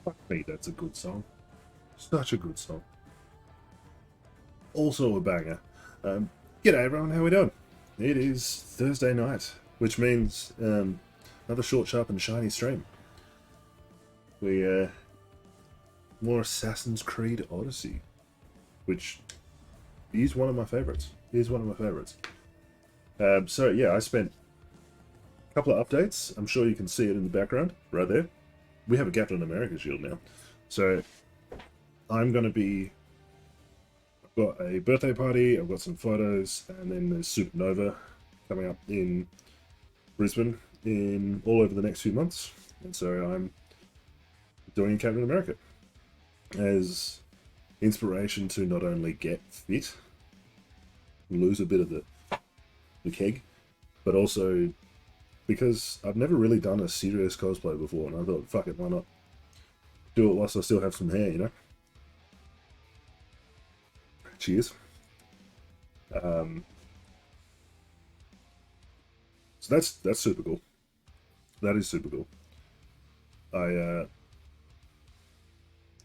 Fuck me, that's a good song. Such a good song. Also a banger. G'day everyone, how we doing? It is Thursday night, which means another short, sharp, and shiny stream. We more Assassin's Creed Odyssey, which is one of my favorites. So yeah, I spent a couple of updates. I'm sure you can see it in the background right there. We have a Captain America shield now, so I'm gonna be. I've got a birthday party. I've got some photos, and then there's Supernova coming up in Brisbane in all over the next few months, and so I'm doing Captain America as inspiration to not only get fit, lose a bit of the keg, but also because I've never really done a serious cosplay before, and I thought, fuck it, why not do it whilst I still have some hair, you know? Cheers. So that's super cool. That is super cool. I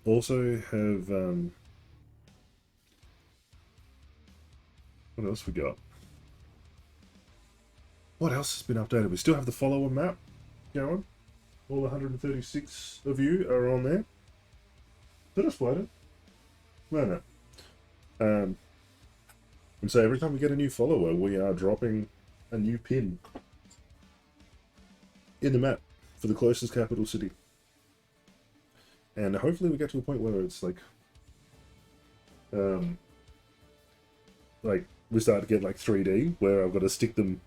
also have what else we got? What else has been updated? We still have the follower map going. All 136 of you are on there. Did I split it? No. And so every time we get a new follower, we are dropping a new pin in the map for the closest capital city. And hopefully we get to a point where it's like we start to get like 3D, where I've got to stick them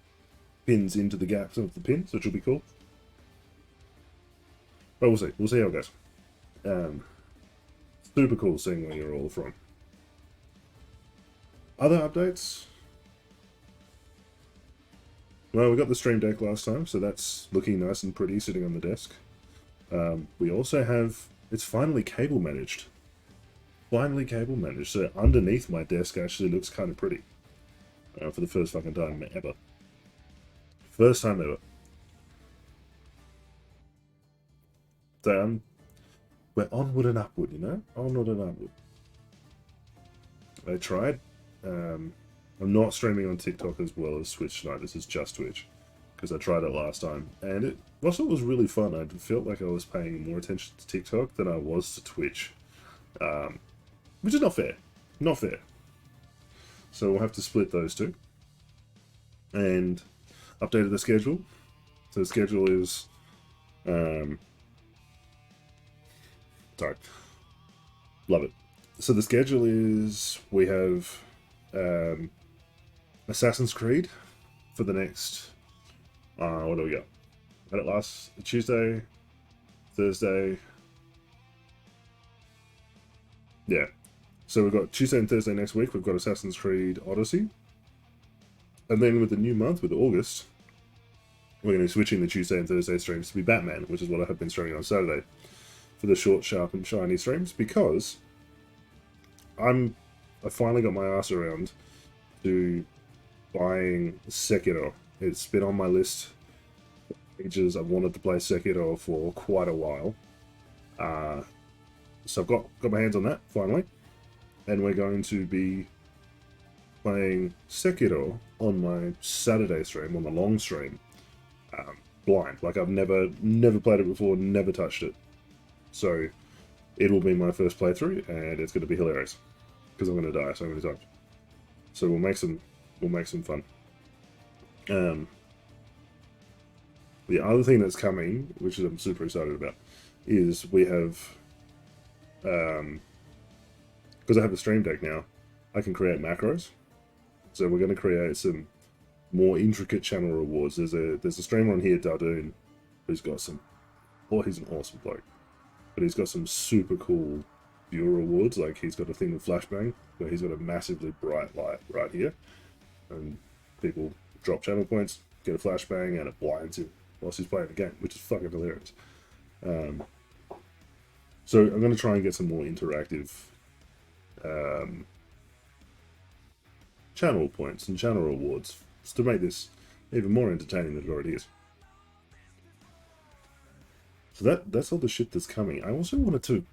pins into the gaps of the pins, which will be cool. But we'll see. We'll see how it goes. Super cool seeing where you're all from. Other updates? Well, we got the stream deck last time, so that's looking nice and pretty sitting on the desk. We also have, it's finally cable managed. Finally cable managed, so underneath my desk actually looks kind of pretty. For the first fucking time ever. First time ever. So we're onward and upward, you know? Onward and upward. I tried. I'm not streaming on TikTok as well as Twitch tonight. This is just Twitch, because I tried it last time, and it was really fun. I felt like I was paying more attention to TikTok than I was to Twitch, which is not fair. Not fair. So we'll have to split those two. And updated the schedule. So the schedule is, sorry, love it. So the schedule is, we have Assassin's Creed for the next, what do we got? Had it last Tuesday, Thursday. Yeah. So we've got Tuesday and Thursday next week, we've got Assassin's Creed Odyssey. And then with the new month, with August, we're going to be switching the Tuesday and Thursday streams to be Batman, which is what I have been streaming on Saturday for the short, sharp, and shiny streams, because I finally got my ass around to buying Sekiro. It's been on my list for ages. I've wanted to play Sekiro for quite a while. So I've got my hands on that, finally. And we're going to be playing Sekiro on my Saturday stream, on the long stream, blind. Like, I've never played it before, never touched it. So it will be my first playthrough, and it's going to be hilarious, because I'm going to die so many times. So we'll make some fun. The other thing that's coming, which I'm super excited about, is we have, because I have a stream deck now, I can create macros. So we're going to create some more intricate channel rewards. There's a streamer on here, Dardoon, who's got some, he's an awesome bloke, but he's got some super cool viewer rewards. Like, he's got a thing with flashbang where he's got a massively bright light right here, and people drop channel points, get a flashbang, and it blinds him whilst he's playing the game, which is fucking hilarious. So I'm going to try and get some more interactive channel points and channel rewards to make this even more entertaining than it already is. So that's all the shit that's coming. I also wanted to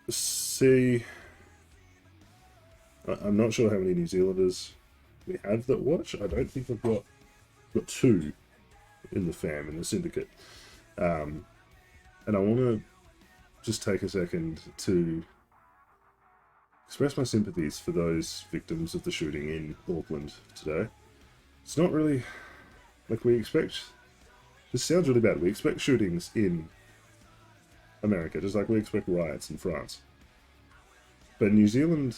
see... I'm not sure how many New Zealanders we have that watch. I don't think I've got 2 in the fam, in the syndicate. And I want to just take a second to express my sympathies for those victims of the shooting in Auckland today. It's not really like we expect. This sounds really bad. We expect shootings in America, just like we expect riots in France. But New Zealand,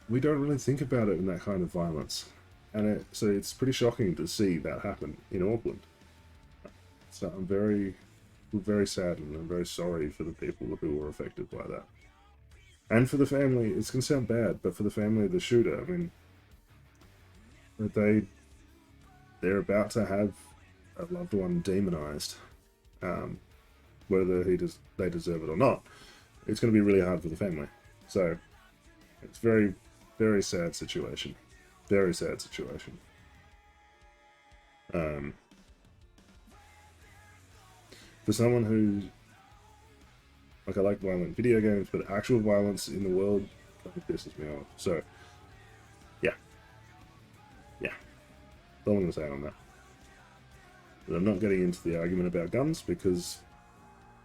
we don't really think about it in that kind of violence. And so it's pretty shocking to see that happen in Auckland. So I'm very sad, and I'm very sorry for the people who were affected by that. And for the family, it's going to sound bad, but for the family of the shooter, I mean, they're about to have a loved one demonized, whether they deserve it or not. It's going to be really hard for the family. So it's very, very sad situation. Very sad situation. For someone who, like, I like violent video games, but actual violence in the world kind of pisses me off. So, yeah. That's all I'm going to say on that. But I'm not getting into the argument about guns because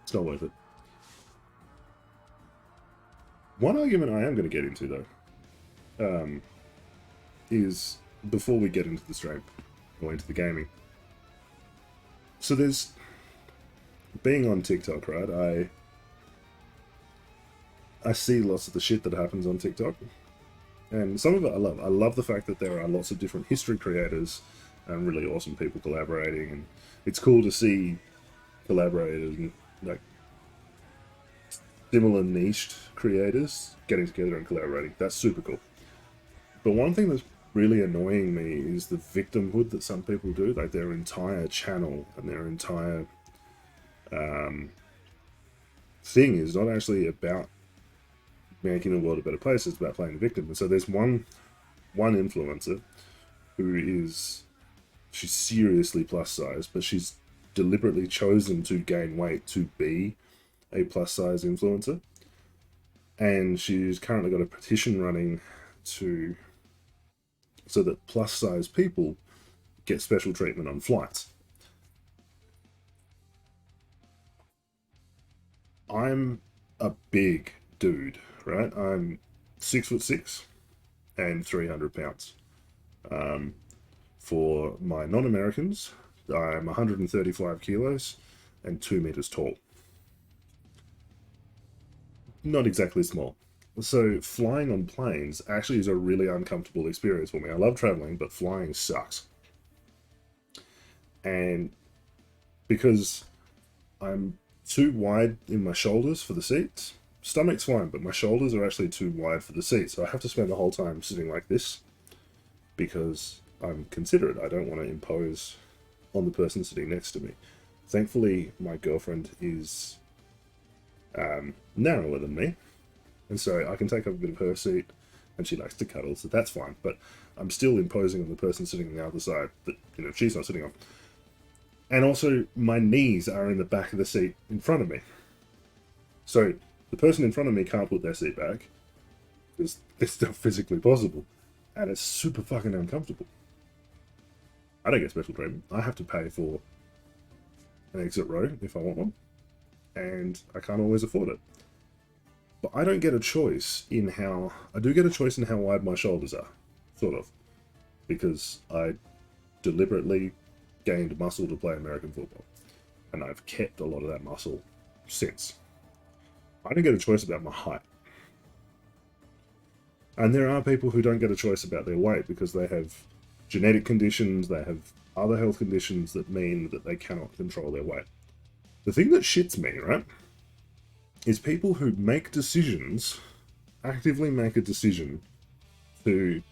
it's not worth it. One argument I am going to get into, though, is before we get into the stream or into the gaming. So there's, being on TikTok, right, I see lots of the shit that happens on TikTok, and some of it I love. I love the fact that there are lots of different history creators and really awesome people collaborating, and it's cool to see collaborators and like similar niched creators getting together and collaborating. That's super cool. But one thing that's really annoying me is the victimhood that some people do. Like, their entire channel and their entire thing is not actually about making the world a better place. It's about playing the victim. And so there's one influencer who is, she's seriously plus size, but she's deliberately chosen to gain weight to be a plus size influencer, and she's currently got a petition running so that plus size people get special treatment on flights. I'm a big dude, right? I'm 6'6" and 300 pounds. For my non-Americans, I'm 135 kilos and 2 meters tall. Not exactly small. So flying on planes actually is a really uncomfortable experience for me. I love traveling, but flying sucks. And because I'm too wide in my shoulders for the seats, stomach's fine, but my shoulders are actually too wide for the seat, so I have to spend the whole time sitting like this because I'm considerate. I don't want to impose on the person sitting next to me. Thankfully, my girlfriend is narrower than me, and so I can take up a bit of her seat, and she likes to cuddle, so that's fine. But I'm still imposing on the person sitting on the other side that, you know, she's not sitting on. And also, my knees are in the back of the seat in front of me. So the person in front of me can't put their seat back because it's not physically possible. And it's super fucking uncomfortable. I don't get special treatment. I have to pay for an exit row if I want one. And I can't always afford it. But I don't get a choice in how... I do get a choice in how wide my shoulders are. Sort of. Because I deliberately gained muscle to play American football. And I've kept a lot of that muscle since. I don't get a choice about my height. And there are people who don't get a choice about their weight because they have genetic conditions, they have other health conditions that mean that they cannot control their weight. The thing that shits me, right, is people who make decisions, actively make a decision to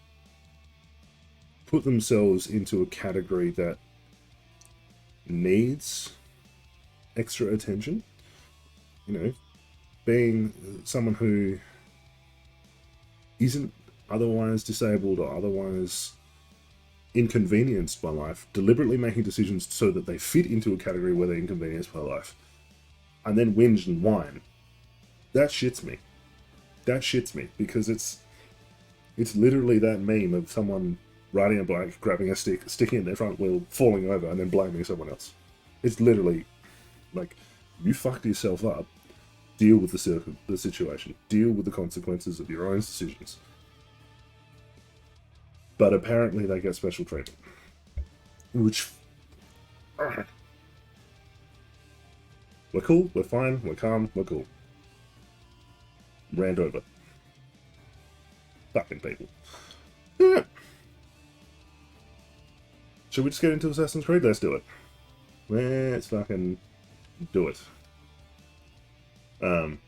put themselves into a category that needs extra attention. You know, being someone who isn't otherwise disabled or otherwise inconvenienced my life, deliberately making decisions so that they fit into a category where they inconvenienced my life, and then whinge and whine. That shits me. That shits me, because it's literally that meme of someone riding a bike, grabbing a stick, sticking it in their front wheel, falling over, and then blaming someone else. It's literally like, you fucked yourself up. Deal with the situation. Deal with the consequences of your own decisions. But apparently they get special treatment. Which... We're cool, we're fine, we're calm, we're cool. Rant over. Fucking people. Yeah. Should we just get into Assassin's Creed? Let's do it. Let's fucking do it. I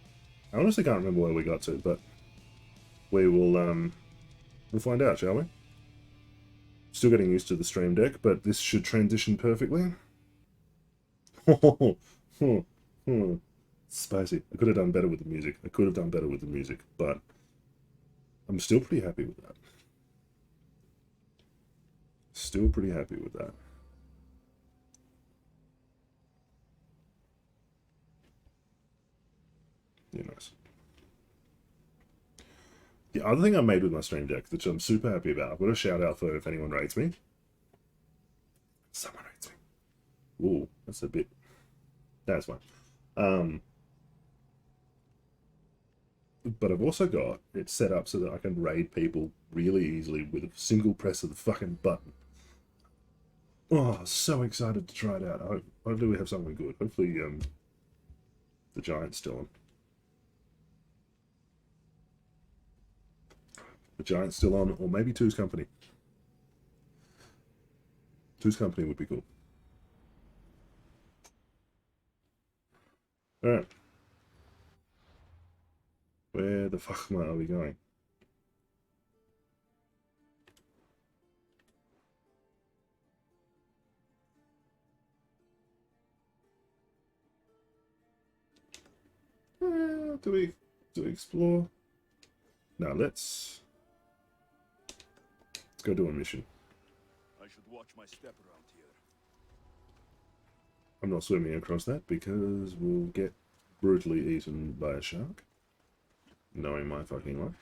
honestly can't remember where we got to, but we will, we'll find out, shall we? Still getting used to the stream deck, but this should transition perfectly. Spicy. I could have done better with the music. But I'm still pretty happy with that. Yeah, nice. The other thing I made with my stream deck, which I'm super happy about, I've got a shout out for if anyone rates me. Someone rates me. Ooh, that's a bit... That's fine. But I've also got it set up so that I can raid people really easily with a single press of the fucking button. Oh, so excited to try it out. Hopefully we have something good. Hopefully the Giant's still on. The Giant's still on, or maybe Two's Company. Two's Company would be cool. Alright. Where the fuck are we going? Do we explore? Now let's go do a mission. I should watch my step around here. I'm not swimming across that because we'll get brutally eaten by a shark. Knowing my fucking life.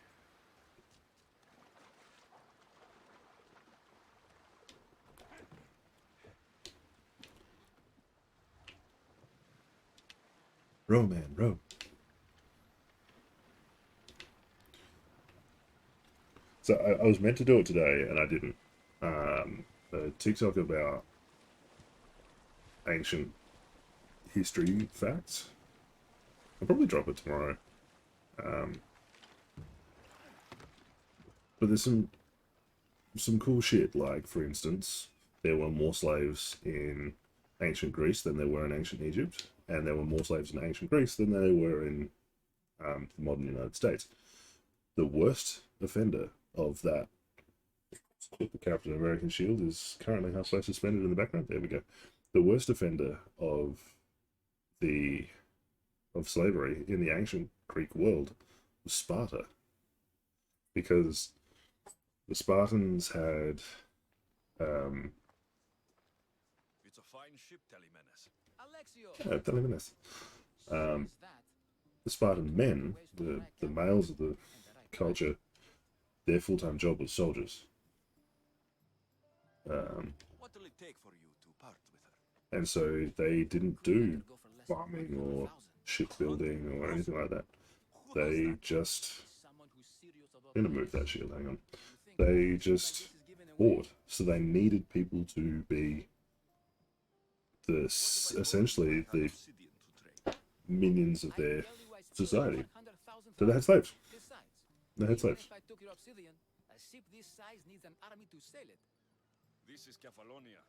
Row, man, row. So I was meant to do it today and I didn't. A TikTok about ancient history facts. I'll probably drop it tomorrow. But there's some cool shit, like, for instance, there were more slaves in ancient Greece than there were in ancient Egypt, and there were more slaves in ancient Greece than there were in the modern United States. The worst offender of that, the Captain American shield is currently halfway suspended in the background. There we go. The worst offender of slavery in the ancient Greek world was Sparta, because the Spartans had It's a fine ship, Telemenes. Telemenes. The Spartan men, the males of the culture, their full-time job was soldiers. What will it take for you to part with her? And so they didn't do farming or shipbuilding or anything like that. They just... I'm gonna move that shield, hang on. They just fought. So they needed people to be essentially the minions of their society. So they had slaves. They had slaves. This is Kefalonia.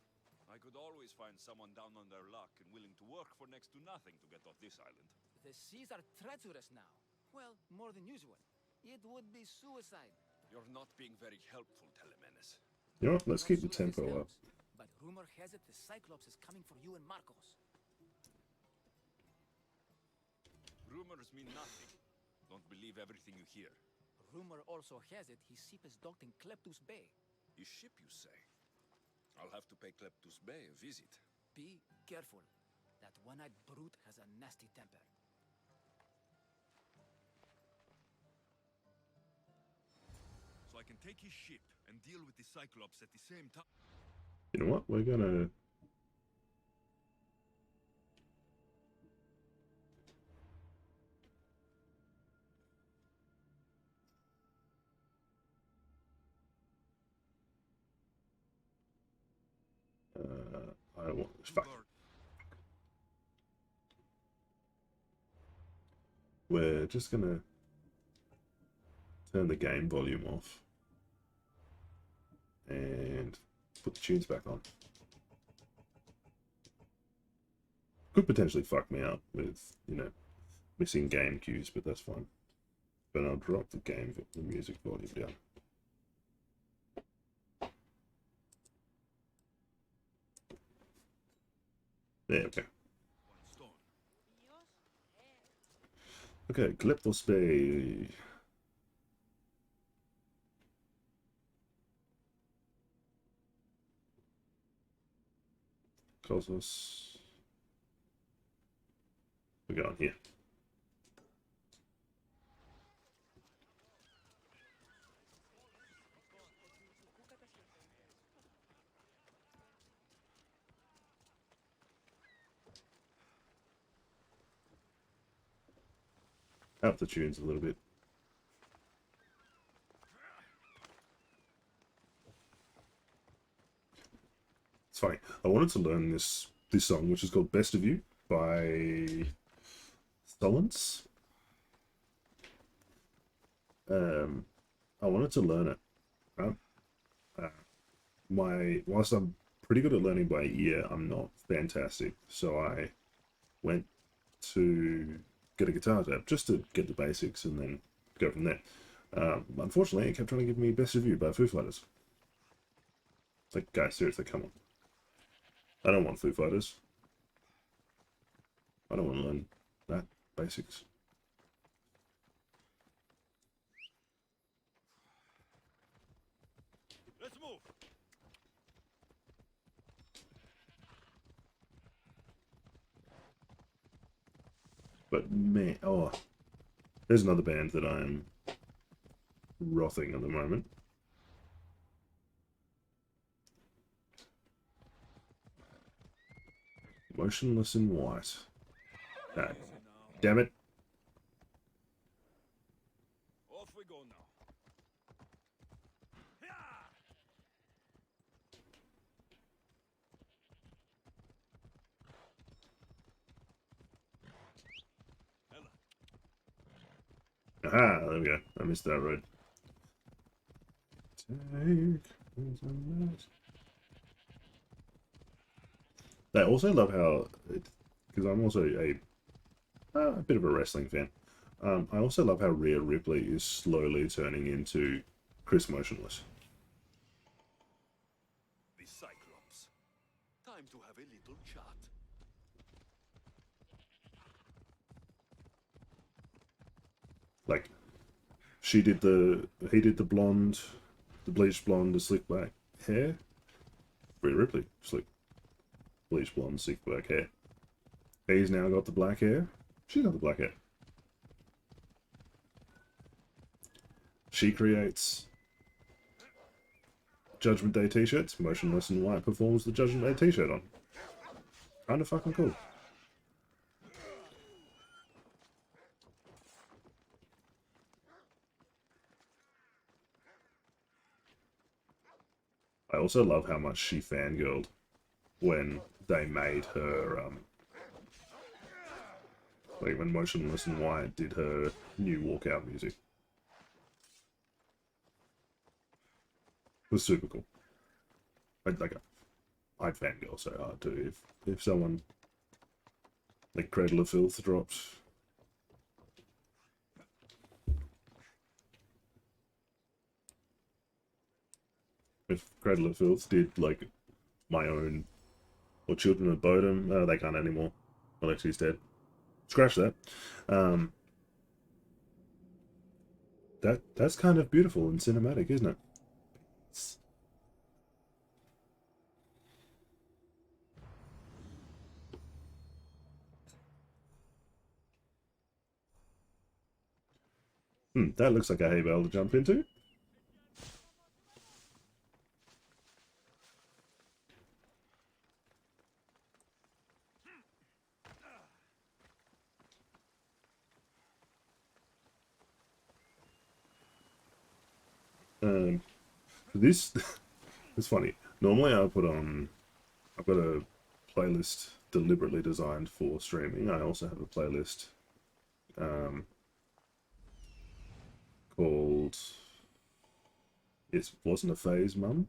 I could always find someone down on their luck and willing to work for next to nothing to get off this island. The seas are treacherous now. Well, more than usual. It would be suicide. You're not being very helpful, Telemenes. You know what? Let's keep the tempo up. But rumor has it the Cyclops is coming for you and Marcos. Rumors mean nothing. Don't believe everything you hear. Rumor also has it his ship is docked in Kleptus Bay. His ship, you say? I'll have to pay Kleptus Bey a visit. Be careful. That one-eyed brute has a nasty temper. So I can take his ship and deal with the Cyclops at the same time. You know what? We're gonna... I don't want... Fuck. We're just gonna turn the game volume off and put the tunes back on. Could potentially fuck me up with, you know, missing game cues, but that's fine. But I'll drop the music volume down. There we go. Okay, Kleptos Bay. Cosmos. We're going here. Up the tunes a little bit. It's funny. I wanted to learn this song, which is called "Best of You" by Solence. I wanted to learn it. Right? Whilst I'm pretty good at learning by ear, I'm not fantastic. So I went to get a guitar tab just to get the basics and then go from there. Unfortunately, it kept trying to give me "Best of You" by Foo Fighters. It's like, guys, seriously, come on. I don't want Foo Fighters. I don't want to learn that basics. Let's move. But man, oh, there's another band that I'm wrothing at the moment. Motionless in White. Ah, damn it. Off we go now. Aha, there we go. I missed that road. I also love how, because I'm also a bit of a wrestling fan. I also love how Rhea Ripley is slowly turning into Chris Motionless. The Cyclops. Time to have a little chat. Like, he did the blonde, the bleached blonde, the slick black hair. Rhea Ripley, slick, bleached blonde, slick black hair. He's now got the black hair. She's got the black hair. She creates Judgment Day t-shirts. Motionless in White performs the Judgment Day t-shirt on. Kinda fucking cool. I also love how much she fangirled when they made her, like when Motionless in White did her new walkout music. It was super cool. I'd fangirl so hard too if someone like Cradle of Filth dropped. If Cradle of Filth did like My Own or Children of Bodom, they can't anymore. Alexi's dead. Scratch that. That's kind of beautiful and cinematic, isn't it? That looks like a hay bale to jump into. This it's funny. Normally I've got a playlist deliberately designed for streaming. I also have a playlist called It Wasn't a Phase, Mum,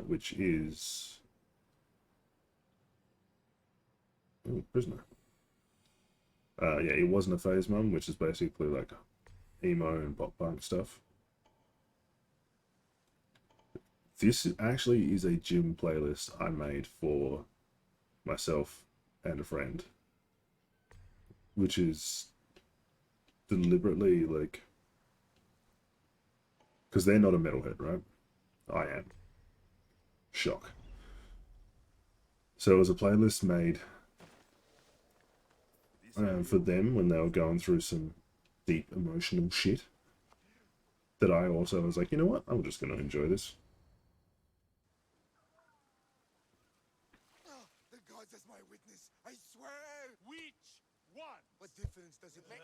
which is Prisoner. Yeah, It Wasn't a Phase, Mum, which is basically like emo and pop punk stuff. This actually is a gym playlist I made for myself and a friend, which is deliberately like, because they're not a metalhead, right? I am. Shock. So it was a playlist made for them when they were going through some deep emotional shit. That I also was like, you know what? I'm just going to enjoy this. The gods as my witness, I swear! Which one? What difference does it make?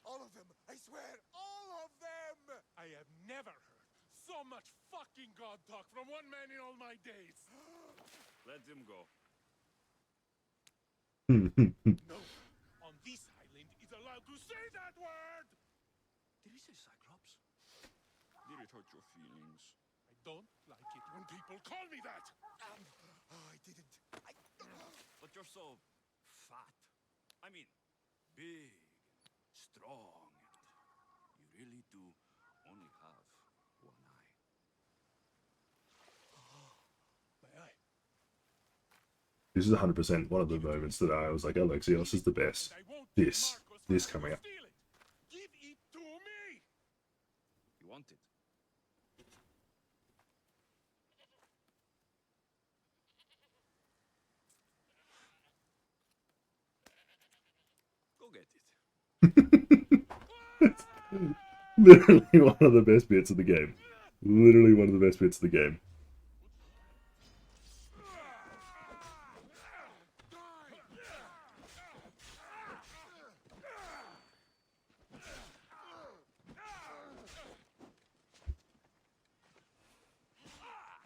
All of them! I swear, all of them! I have never heard so much fucking god talk from one man in all my days. Let him go. No, on this island is allowed to say that word. Did he say Cyclops? Did it hurt your feelings? I don't like it when people call me that. I didn't. But you're so fat. I mean, big, strong, and you really do only have one eye. My eye. This is 100% one of the moments that I was like, Alexios is the best. I won't This give Marcos coming up. steal it. Give it to me. You want it? Go get it. Literally one of the best bits of the game. Literally one of the best bits of the game.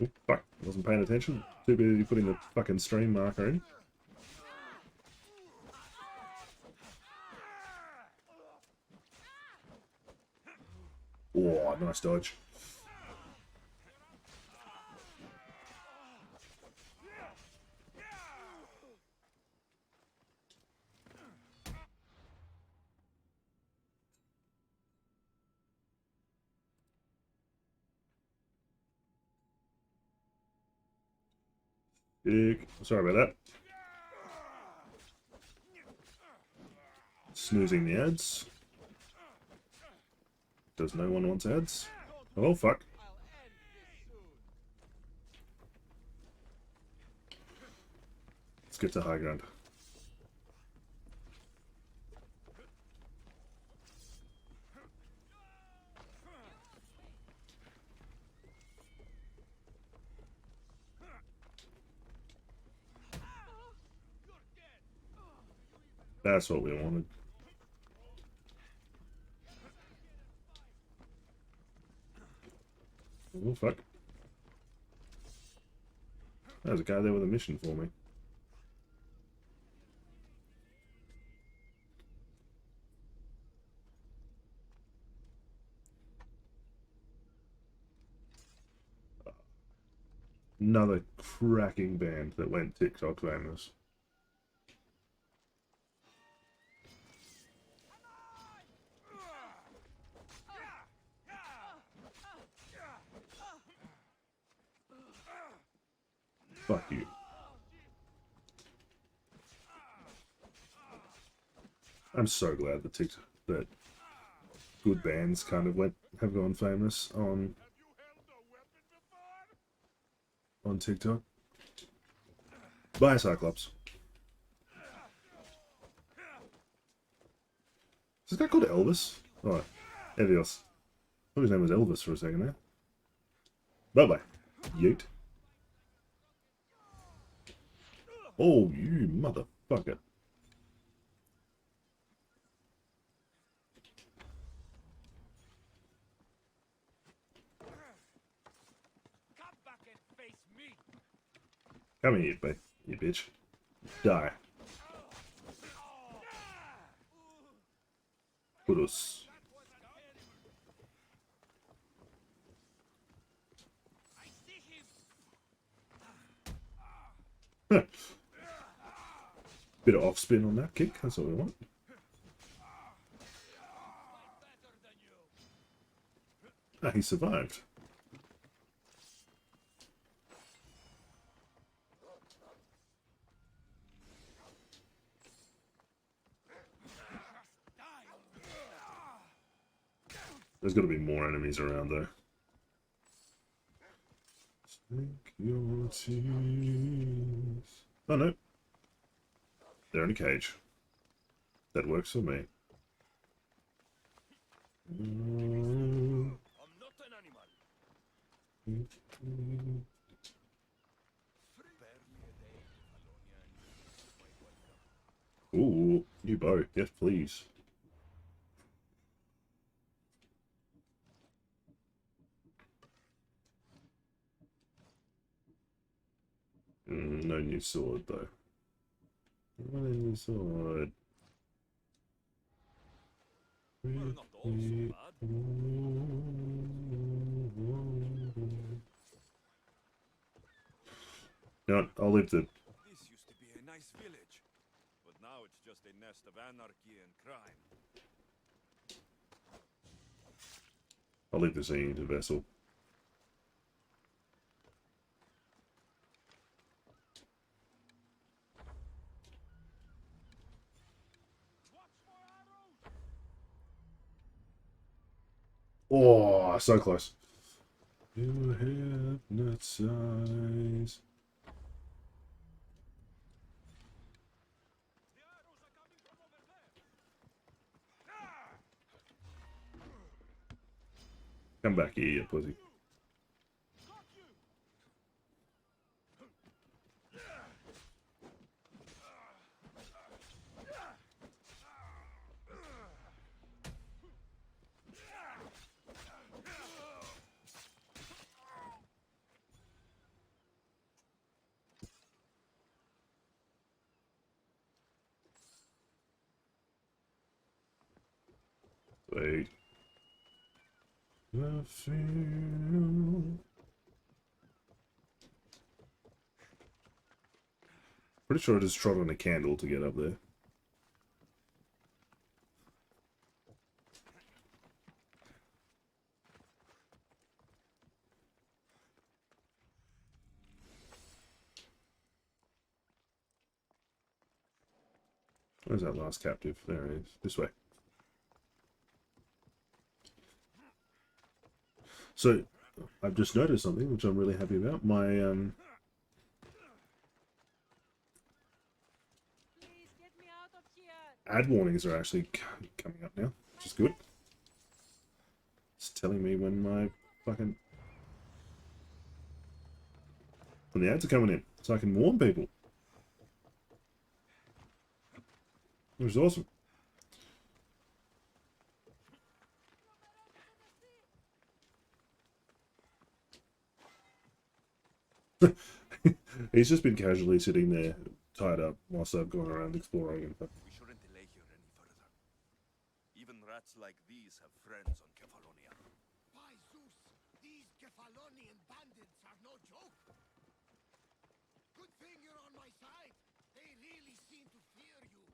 Oh, fuck, I wasn't paying attention. Too busy putting the fucking stream marker in. Oh, nice dodge. Sorry about that. Snoozing the ads. Does no one want ads? Oh, fuck. Let's get to high ground. That's what we wanted. Oh, fuck. There's a guy there with a mission for me. Another cracking band that went TikTok famous. Fuck you. I'm so glad that that good bands kind of have gone famous on TikTok. Bye, Cyclops. this guy called Elvis? Oh, Evios. I thought his name was Elvis for a second there. Bye-bye. Yeet. Oh, you motherfucker. Come back and face me. Come here, you bitch. Die. Kudos. I see him. Bit of off spin on that kick, that's what we want. Better than you. Ah, he survived. There's got to be more enemies around though. Take your tears. Oh no. They're in a cage. That works for me. I'm not an animal. Ooh, you bow. Yes, please. No new sword though. No new sword. Well, not all so bad. No, I'll leave the. This used to be a nice village, but now it's just a nest of anarchy and crime. I'll leave the scene to Vessel. Oh, so close. You hypnotize. Come back here, you pussy. Wait. I feel. Pretty sure I just trod on a candle to get up there. Where's that last captive? There he is. This way. So, I've just noticed something which I'm really happy about. My Please get me out of here. ad warnings are actually coming up now, which is good. It's telling me when my fucking... when the ads are coming in, so I can warn people. Which is awesome. He's just been casually sitting there, tied up, whilst I've gone around exploring and stuff. We shouldn't delay here any further. Even rats like these have friends on Kefalonia. By Zeus, these Kefalonian bandits are no joke. Good thing you're on my side. They really seem to fear you.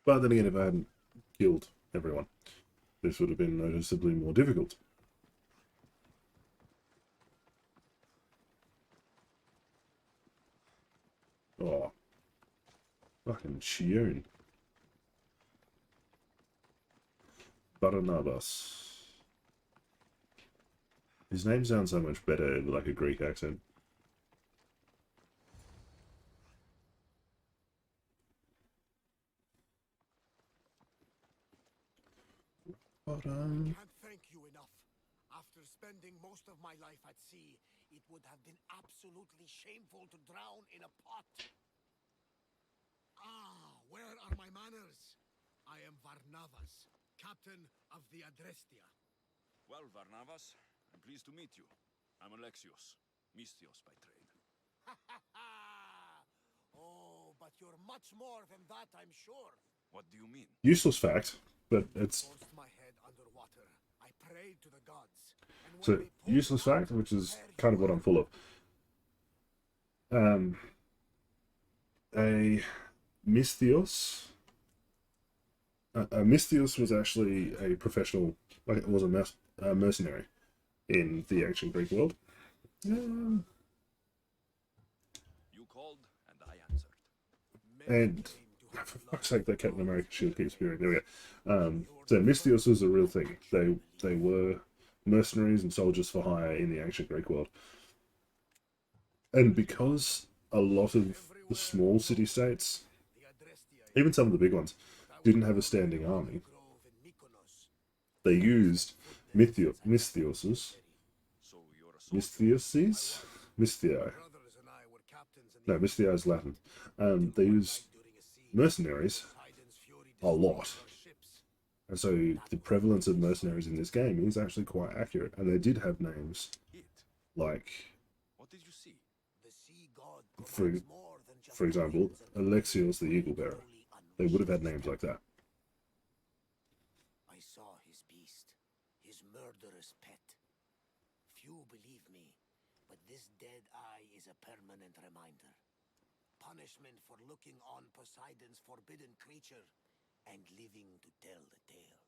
But then again, if I hadn't killed everyone, this would have been noticeably more difficult. Oh. Fucking tune. Barnabas. His name sounds so much better like a Greek accent. But Can't thank you enough. After spending most of my life at sea, it would have been absolutely shameful to drown in a pot. Ah, where are my manners? I am Varnavas, captain of the Adrestia. Well, Varnavas, I'm pleased to meet you. I'm Alexios, Mystios by trade. Ha ha ha! Oh, but you're much more than that, I'm sure. What do you mean? useless fact, but it's Forced my head underwater. I prayed to the gods. And when so they pulled useless me out, fact, which is there kind you of what were. I'm full of. A Mystios. Mystios was actually a professional, like it was a mercenary in the ancient Greek world. Um, You called, and I answered. Many and claim to have for loved fuck's sake, that Captain God America shield keeps forever. appearing. There we go. So Mystios was a real thing. They were mercenaries and soldiers for hire in the ancient Greek world. And because a lot of the small city-states, The Adrestia is even some of the big ones, but I was didn't have a born in standing olive army, grove in Mykonos. they used Mystioses, So you're a soldier? Mystioses, Mystii. Brothers and I were captains in No, the Mystii is Latin. They used mercenaries a lot. And so the prevalence of mercenaries in this game is actually quite accurate. And they did have names It. like, What did you see? The sea god for, provides more than just for example, coins and Alexios the Eagle Bearer. holy They would have had unleashed names like that. I saw his beast, his murderous pet. Few believe me, but this dead eye is a permanent reminder. Punishment for looking on Poseidon's forbidden creature and living to tell the tale.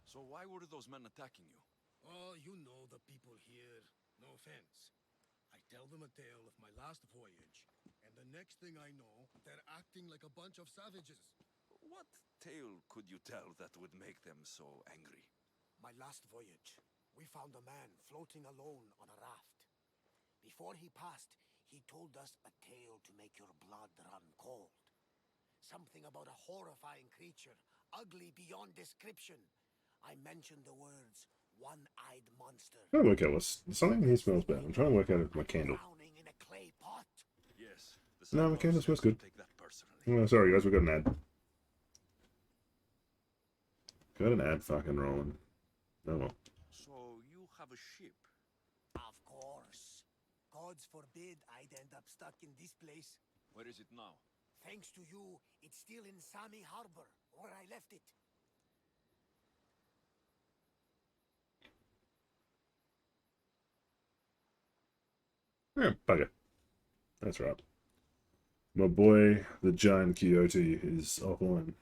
So why were those men attacking you? Oh, you know the people here. No offense. I tell them a tale of my last voyage, and the next thing I know, they're acting like a bunch of savages. What tale could you tell that would make them so angry? My last voyage, we found a man floating alone on a raft. Before he passed, he told us a tale to make your blood run cold. Something about a horrifying creature, ugly beyond description. I mentioned the words, one-eyed monster. I'm trying to work out what's something here smells bad. I'm trying to work out if my candle. Drowning in a clay pot. Yes, the No, my Centaurs candle smells good. take that personally. Oh, sorry guys, we got an ad. Got an ad fucking rolling. Oh well. So you have a ship. Of course. Gods forbid I'd end up stuck in this place. Where is it now? Thanks to you, it's still in Sami Harbor, where I left it. Yeah, bugger. That's right. My boy, the giant Coyote, is offline.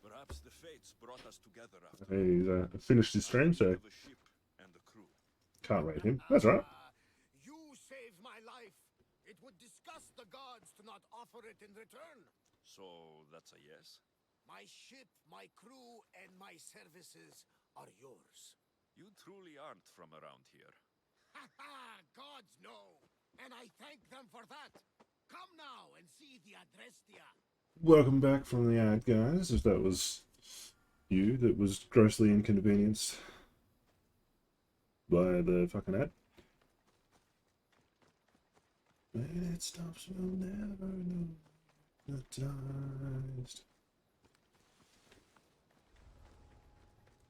Perhaps the fates brought us together after. He's finished his stream, so Of a ship and a crew. can't rate him. That's right. You saved my life. It would disgust the gods to not offer it in return. So that's a yes? My ship, my crew, and my services are yours. You truly aren't from around here. Ha ha! Gods know! And I thank them for that! Come now and see the Adrestia! Welcome back from the ad, guys. If that was you that was grossly inconvenienced by the fucking ad. When it stops, we'll never know. Hypnotized.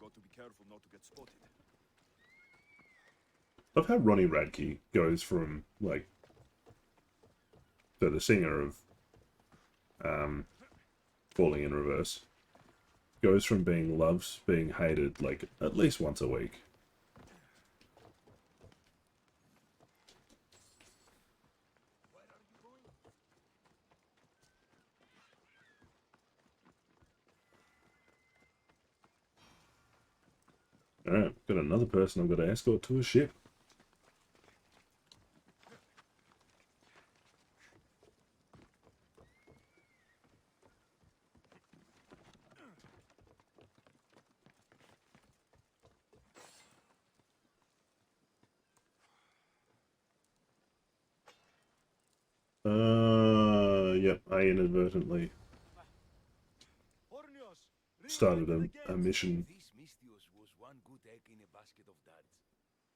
Got to be careful not to get spotted. Love how Ronnie Radke goes from, like, the singer of Falling in Reverse, goes from being loved, being hated, like, at least once a week. Alright, got another person I've got to escort to a ship. Uh, Yep, I inadvertently. started a mission. This Mistios was one good egg in a basket of darts.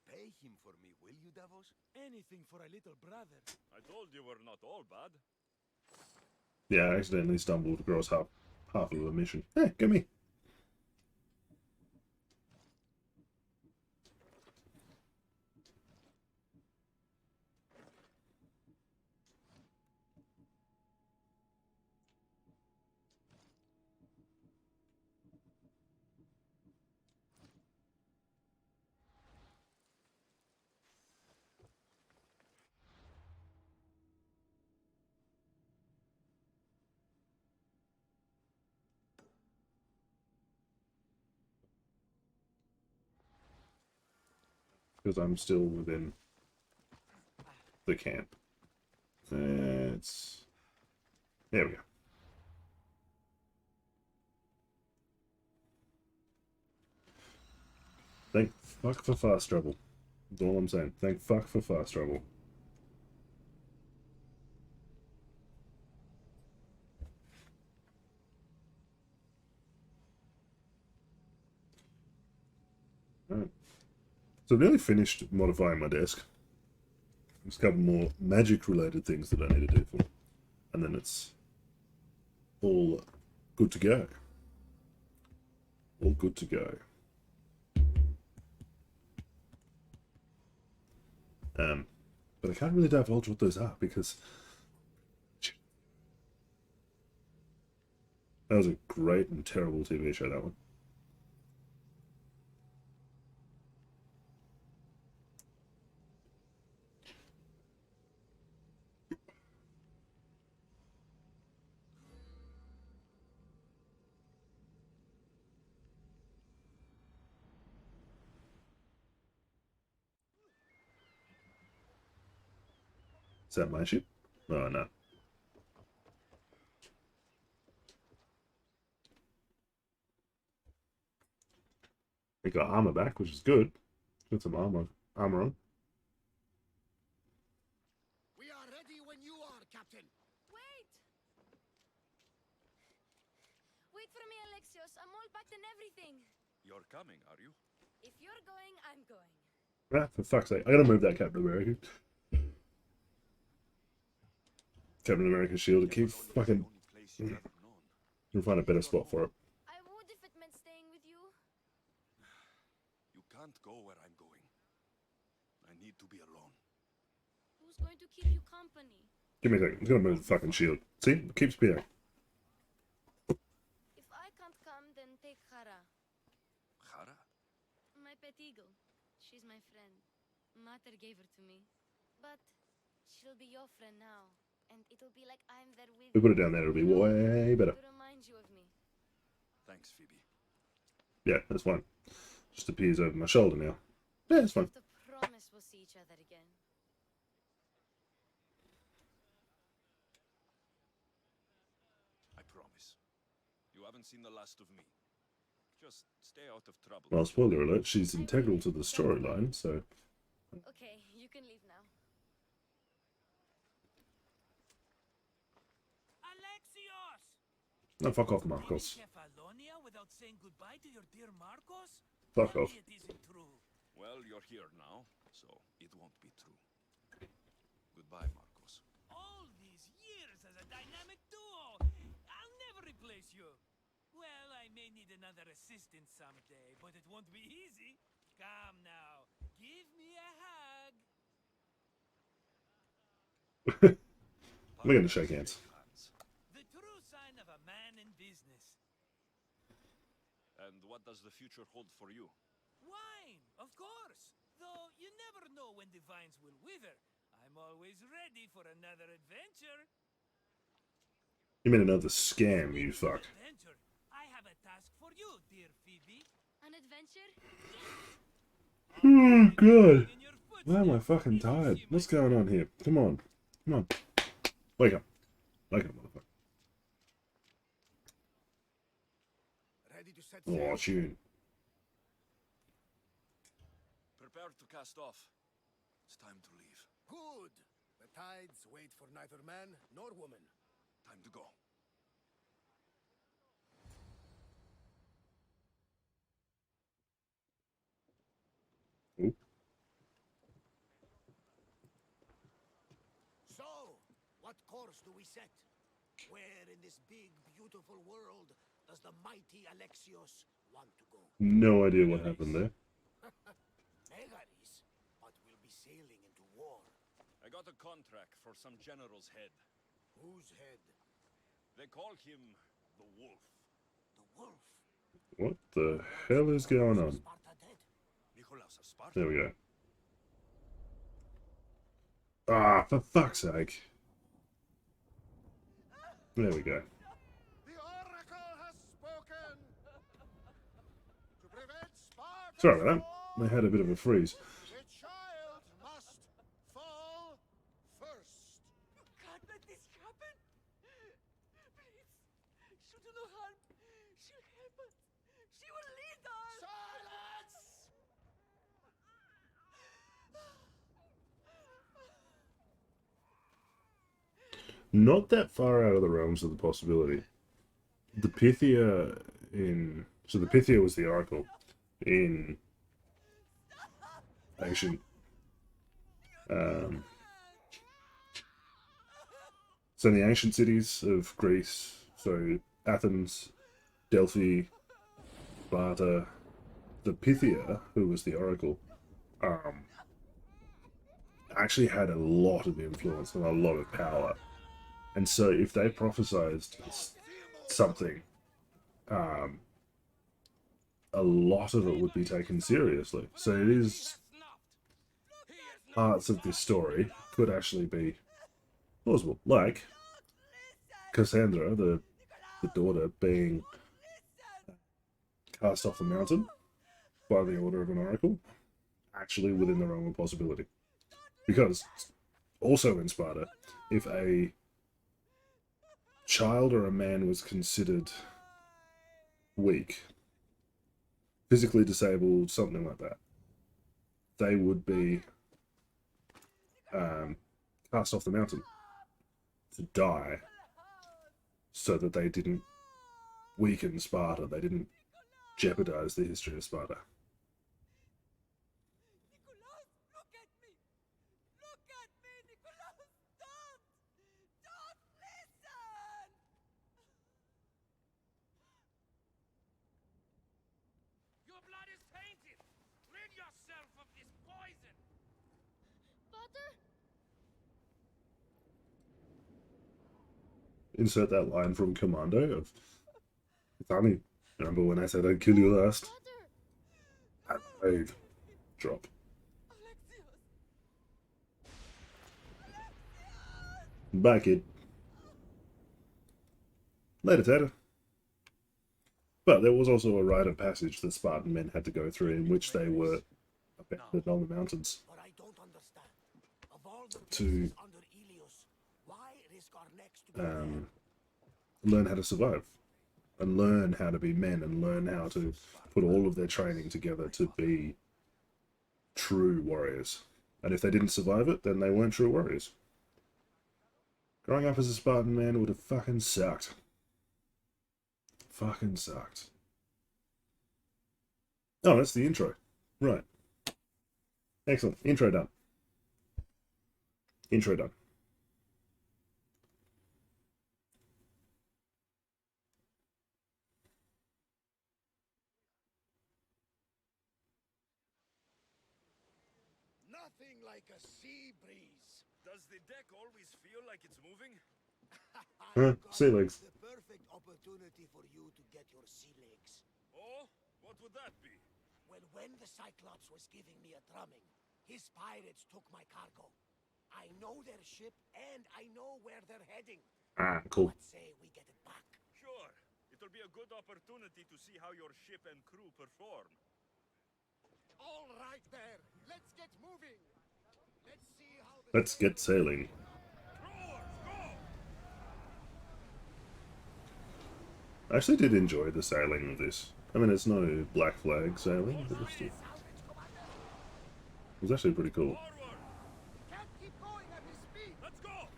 Pay him for me, will you, Davos? Anything for a little brother. I told you we're not all bad. Yeah, I accidentally stumbled across half of a mission. Hey, get me. Because I'm still within the camp. It's... There we go. Thank fuck for fast travel. That's all I'm saying. Thank fuck for fast travel. Alright. So I've nearly finished modifying my desk. There's a couple more magic related things that I need to do for it. And then it's all good to go. All good to go. But I can't really divulge what those are because that was a great and terrible TV show, that one. Is that my ship? Oh, no. We got armor back, which is good. Got some armor on. We are ready when you are, Captain. Wait! Wait for me, Alexios. I'm all packed and everything. You're coming, are you? If you're going, I'm going. Ah, for fuck's sake. I gotta move that Captain America. Captain America's shield to keep fucking... We'll find a better spot for it. I would if it meant staying with you. You can't go where I'm going. I need to be alone. Who's going to keep you company? Give me a second. I'm gonna move the fucking shield. See? It keeps spinning. If I can't come, then take Hara, Hara? my pet eagle. She's my friend. Mater gave her to me. But she'll be your friend now. And it'll be like I'm there with We you. put it down there, it'll be way better. To remind you of me. Thanks, Phoebe. Yeah, that's fine. Just appears over my shoulder now. Yeah, it's fine. To promise we'll see each other again. I promise. You haven't seen the last of me. Just stay out of trouble. Well, spoiler alert, she's integral to the storyline, so... Okay, you can leave now. Alexios! No, fuck off, Marcos. Kefalonia without saying goodbye to your dear Marcos? Fuck Tell off. me it isn't true. Well, you're here now, so it won't be true. Goodbye, Marcos. All these years as a dynamic duo! I'll never replace you! Well, I may need another assistant someday, but it won't be easy. Come now, give me a hug. We're gonna shake hands. The true sign of a man in business. And what does the future hold for you? Wine, of course. Though you never know when the vines will wither. I'm always ready for another adventure. You mean another scam, you fuck. Adventure. I have a task for you, dear Phoebe. An adventure? Oh, God. In your Why am I footsteps. fucking You don't tired? see What's my- going on here? Come on. Come on. Wake up. Wake up, motherfucker. Ready to set Oh, sail? tune. Prepare to cast off. It's time to leave. Good. The tides wait for neither man nor woman. Time to go. What course do we set? Where in this big, beautiful world does the mighty Alexios want to go? No idea what happened there. Megaris, but we'll be sailing into war. I got a contract for some general's head. Whose head? They call him the Wolf. The wolf. What the hell is going on? Sparta dead. Nicolaus of Sparta. There we go. Ah, for fuck's sake. There we go. The oracle has spoken. To prevent Sparta's Sorry about that. fall, I had a bit of a freeze. the child must fall first. You can't let this happen. Please. She'll do no harm. She'll help us. She will lead us. Silence! Not that far out of the realms of the possibility. The Pythia in... So the Pythia was the oracle in ancient... so in the ancient cities of Greece, so Athens, Delphi, Sparta, the Pythia, who was the oracle, actually had a lot of influence and a lot of power. And so if they prophesied something, a lot of it would be taken seriously. So it is parts of this story could actually be plausible. Like Cassandra, the daughter, being cast off the mountain by the order of an oracle, actually within the realm of possibility. Because also in Sparta, if a child or a man was considered weak, physically disabled, something like that, they would be cast off the mountain to die so that they didn't weaken Sparta, they didn't jeopardize the history of Sparta. Nicolaus, look at me. Look at me, Nicolaus. Don't. Don't listen. Your blood is tainted. Rid yourself of this poison. Father? Insert that line from Commando of Tommy, remember when I said I'd kill you last? Father? Wave. Drop. Bye, kid. Later, Ted. But there was also a rite of passage that Spartan men had to go through in which they were abandoned on the mountains But I don't understand. Of all the to places under Ilios, why risk our necks to be there? learn how to survive and learn how to be men and learn how to put all of their training together to be true warriors. And if they didn't survive it, then they weren't true warriors. Growing up as a Spartan man would have fucking sucked. Fucking sucked. Oh, that's the intro. Right. Excellent. Intro done. Intro done. Nothing like a sea breeze. Does the deck always feel like it's moving? Huh, I've got sea legs. the perfect opportunity for you to get your sea legs. Oh, what would that be? When the Cyclops was giving me a drumming, his pirates took my cargo. I know their ship and I know where they're heading. Ah, cool. What say we get it back? Sure. It'll be a good opportunity to see how your ship and crew perform. All right there. Let's get moving. Let's see how the Let's get sailing. Rowers, go! I actually did enjoy the sailing of this. I mean, it's no Black Flag sailing, but it's still, it was actually pretty cool. Forward! Can't keep going at this speed. Let's go!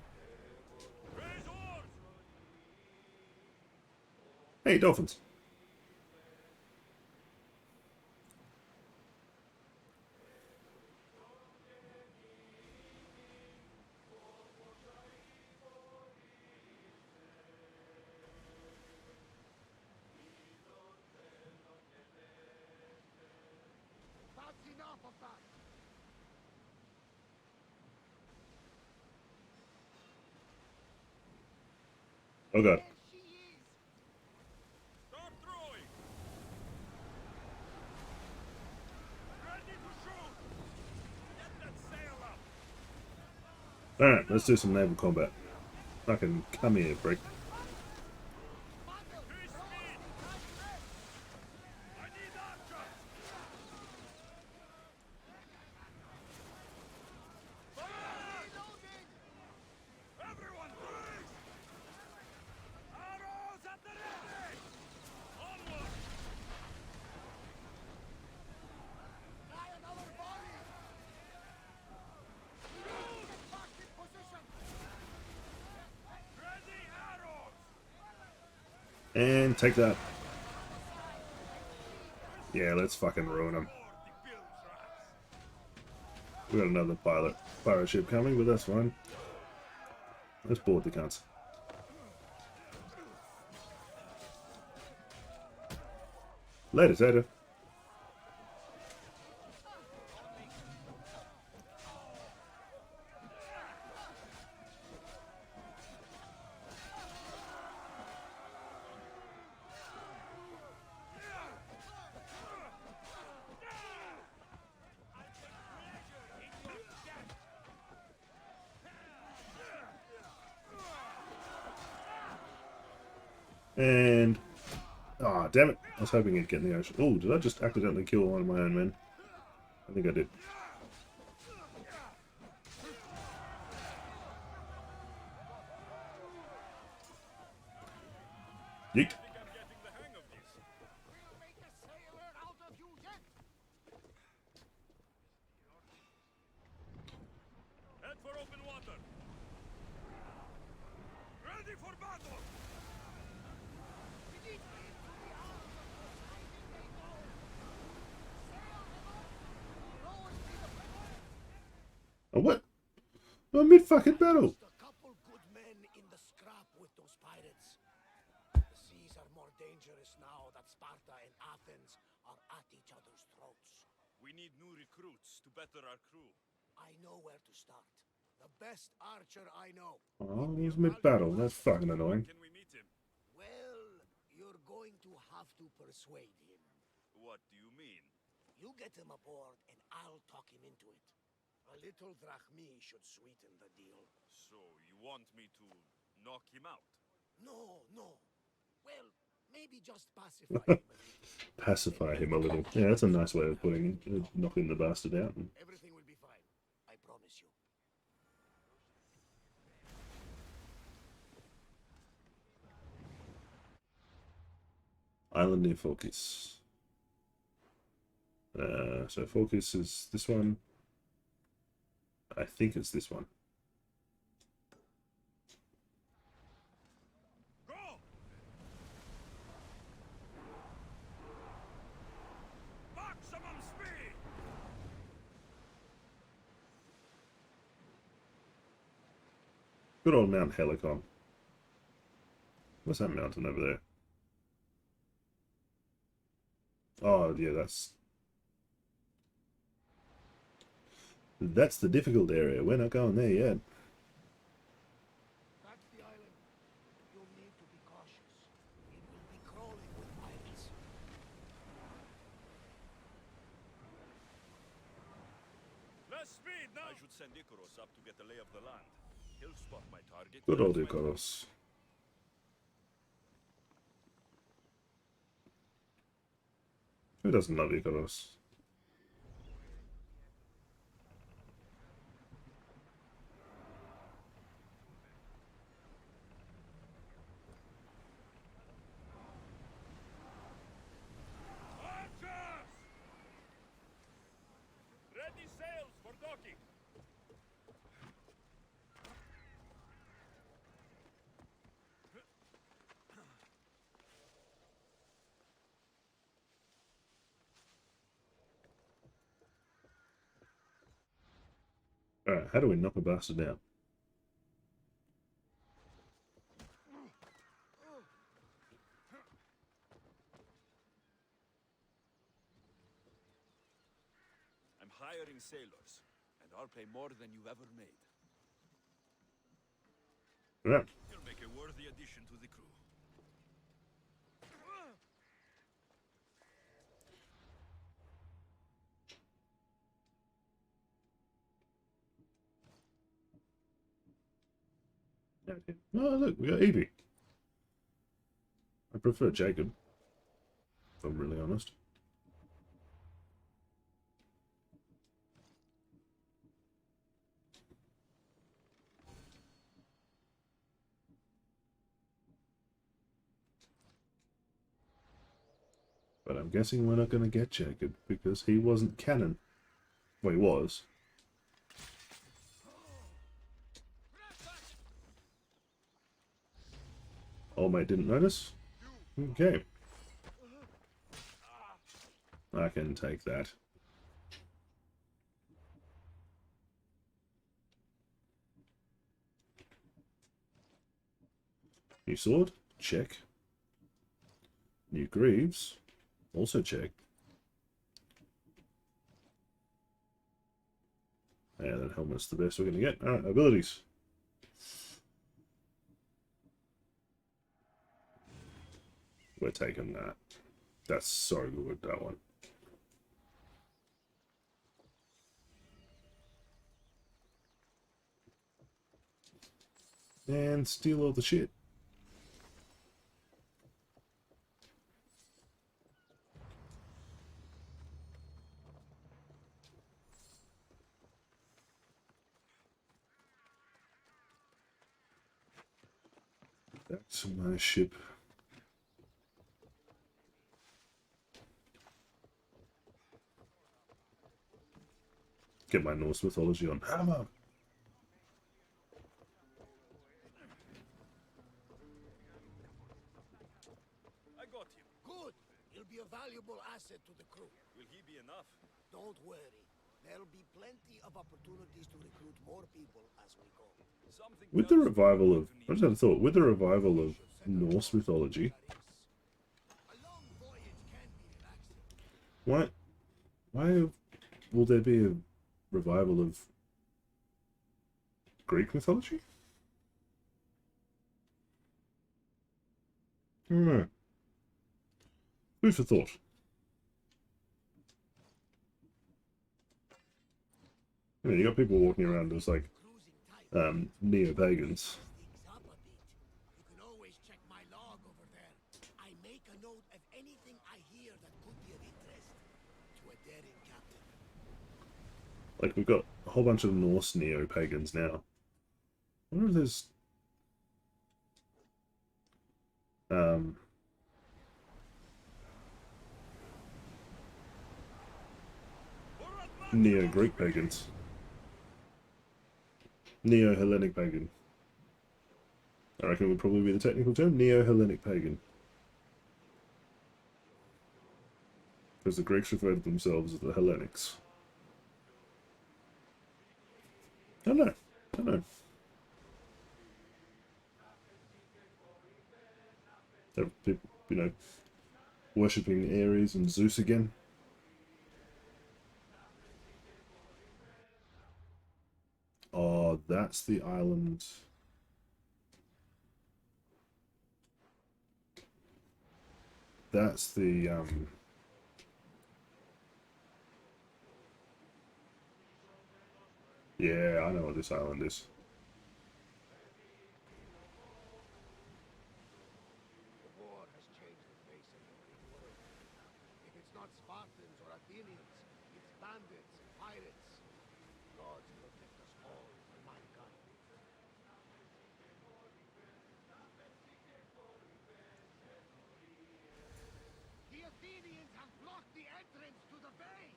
Raise oars! Hey, dolphins. of that. Oh god. There she is. Start throwing! Ready to shoot! Get that sail up! Alright, let's do some naval combat. Fucking come here, brick. Increase speed! I need archers! Everyone, please! Arrows at the ready! Onward! Try another volley. Get back in position. Ready arrows! And take that. Yeah, let's fucking ruin them. Board the bill traps! We got another pirate ship coming, but that's fine. Let's board the cunts. Later, Tater. And... Ah, oh, damn it. I was hoping it'd get in the ocean. Oh, did I just accidentally kill one of my own men? I think I did. Yeet. I think I'm getting the hang of this. We'll make a sailor out of you yet. Head for open water. Ready for battle! We need to into the arms of the hiding they go. Sail them up. Those be the Oh, what? I'm mid fucking battle. Just a couple good men in the scrap with those pirates. The seas are more dangerous now that Sparta and Athens are at each other's throats. We need new recruits to better our crew. I know where to start. The best archer I know. Oh, he's mid battle. That's fucking annoying. Can we meet him? Well, you're going to have to persuade him. What do you mean? You get him aboard and I'll talk him into it. A little drachmi should sweeten the deal. So you want me to knock him out? No, no. Well, maybe just pacify him a little. Pacify him a little. Yeah, that's a nice way of putting it. Knocking the bastard out. Everything will be fine. I promise you. Island near Phorkys. So Phorkys is this one. I think it's this one. Go! Maximum speed! Good old Mount Helicon. What's that mountain over there? Oh, yeah, that's the difficult area. We're not going there yet. That's the island. You'll need to be cautious. It will be crawling with pirates. Less speed now! I should send Icarus up to get the lay of the land. He'll spot my target. Good old Icarus. Who doesn't love Icarus? Archers! Ready sails for docking. Alright, how do we knock a bastard down? hiring sailors, and I'll pay more than you've ever made. Yeah. You'll make a worthy addition to the crew. Oh, look, we got Evie. I prefer Jacob, if I'm really honest. But I'm guessing we're not going to get Jacob because he wasn't canon. Well, he was. Old mate didn't notice. Okay. I can take that. New sword? Check. New greaves? Also check. Yeah, that helmet's the best we're going to get. Alright, abilities. We're taking that. That's so good, that one. And steal all the shit. Back to my ship. Get my Norse mythology on hammer. I got him. Good. He'll be a valuable asset to the crew. Will he be enough? Don't worry. There'll be plenty of opportunities to recruit more people as we go. Something With the tells me revival we're of, going to I need just had a thought, with the revival of Norse mythology, A long voyage can be relaxing. why will there be a revival of Greek mythology? I don't know. Food for thought. I mean, you got people walking around as like neo-pagans. Things up a bit. You can always check my log over there. I make a note of anything I hear that could be of interest to a daring captain. Like, we've got a whole bunch of Norse neo-pagans now. I wonder if there's neo-Greek pagans. Neo-Hellenic pagan. I reckon it would probably be the technical term, Neo-Hellenic pagan. Because the Greeks referred to themselves as the Hellenics. I don't know. I don't know. They're people, you know, worshipping Ares and Zeus again. Oh, that's the island. That's the, yeah, I know what this island is. The war has changed the face of the Greek world. If it's not Spartans or Athenians, it's bandits, pirates. Gods protect us all from mankind. The Athenians have blocked the entrance to the bay!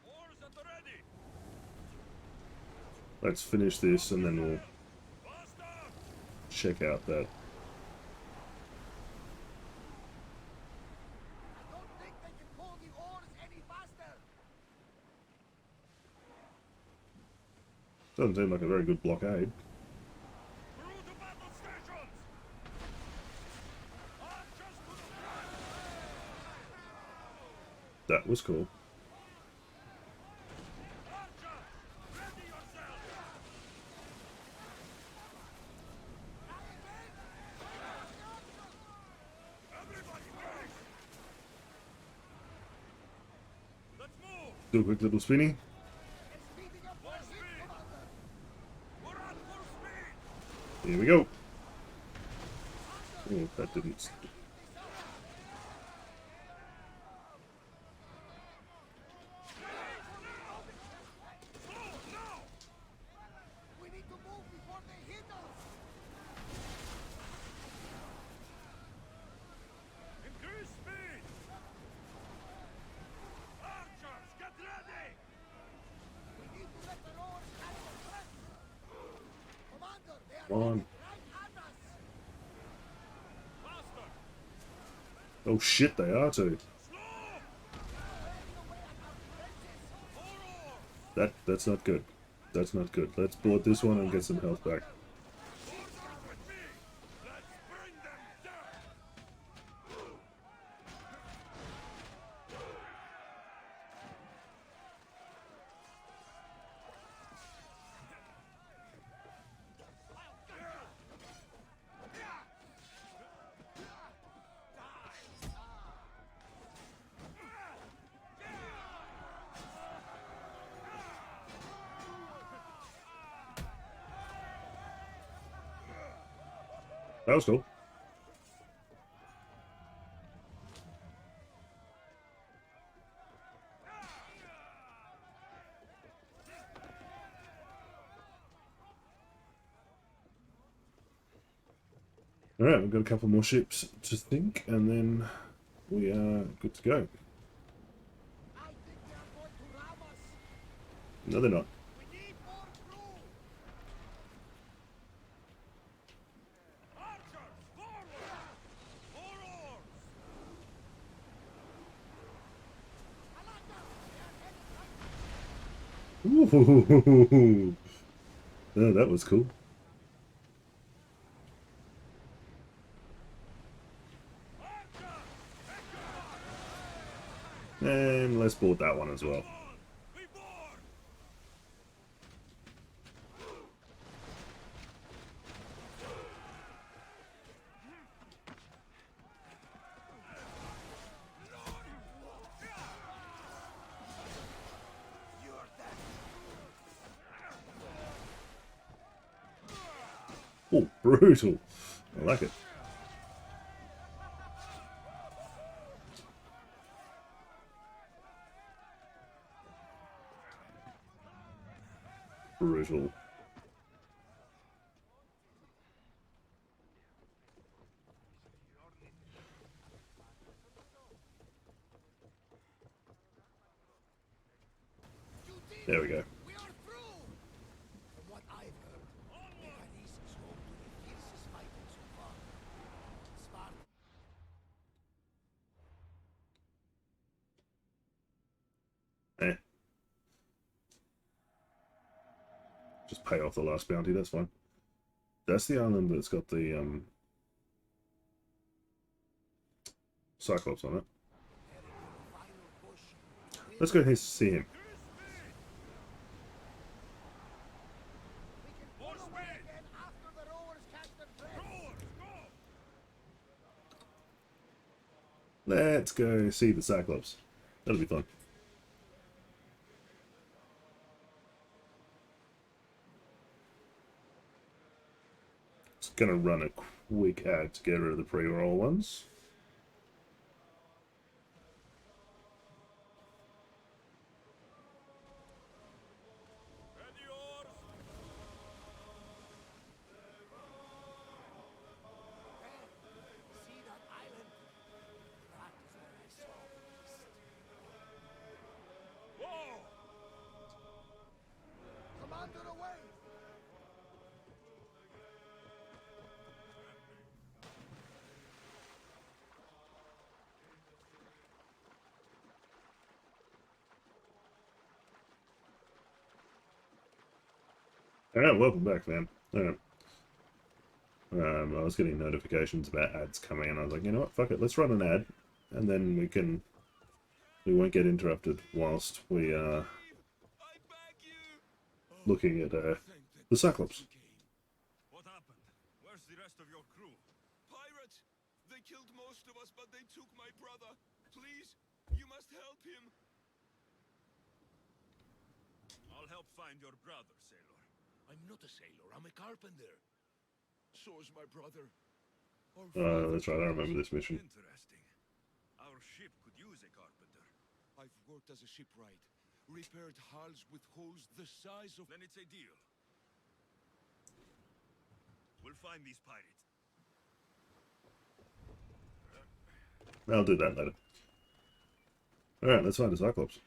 Oars at the ready. Let's finish this and then we'll Faster! check out that. I don't think they can pull the oars any faster! Doesn't seem like a very good blockade. Through to battle stations! Archers to the That was cool. Let's move! Do a quick little spinny. Speeding up Full our hit, speed! Commander. We're at full speed! Here we go. Oh, that didn't. Keep this up. Slow now! We need to move before they hit us. Increase speed! Archers, get ready! We need to let the rowers catch the threat. Commander, they are Come on. headed right at us. Faster! Oh shit, they are too. Slow! Wearing away at our defenses. Forward! That's not good. That's not good. Let's board this one and get some health back. Soldiers with me! Let's bring them down! That was cool. Alright, we've got a couple more ships to think, and then we are good to go. I think they are going to ram us. No, they're not. We need more crew. Archers, forward! More oars! Alanda, they are headed right. Ooh, oh, that was cool. And let's board that one as well. On! We board! Oh, brutal. I like it. Brutal. There we go. We are through. From what I've heard, Mechanis is home to the fiercest fighting so far. Smart. Eh. Just pay off the last bounty, that's fine. That's the island that's got the Cyclops on it. Let's go ahead and see him. We can pull away again after the rowers catch their breath. Let's go see the Cyclops. That'll be fun. Just gonna run a quick ad to get rid of the pre-roll ones. Ready oars! See that island? That is where I saw the beast. Whoa! Commander away! Alright, welcome back, fam. Alright. I was getting notifications about ads coming, and I was like, you know what, fuck it, let's run an ad, and then we can we won't get interrupted whilst we are I beg you. looking at the Cyclops. What happened? Where's the rest of your crew? Pirates! They killed most of us, but they took my brother. Please, you must help him. I'll help find your brother, sailor. I'm not a sailor, I'm a carpenter. So is my brother. Our father That's right, I told remember us- this mission. Interesting. Our ship could use a carpenter. I've worked as a shipwright. Repaired hulls with holes the size of... Then it's a deal. We'll find these pirates. I'll do that later. Alright, let's find the Cyclops.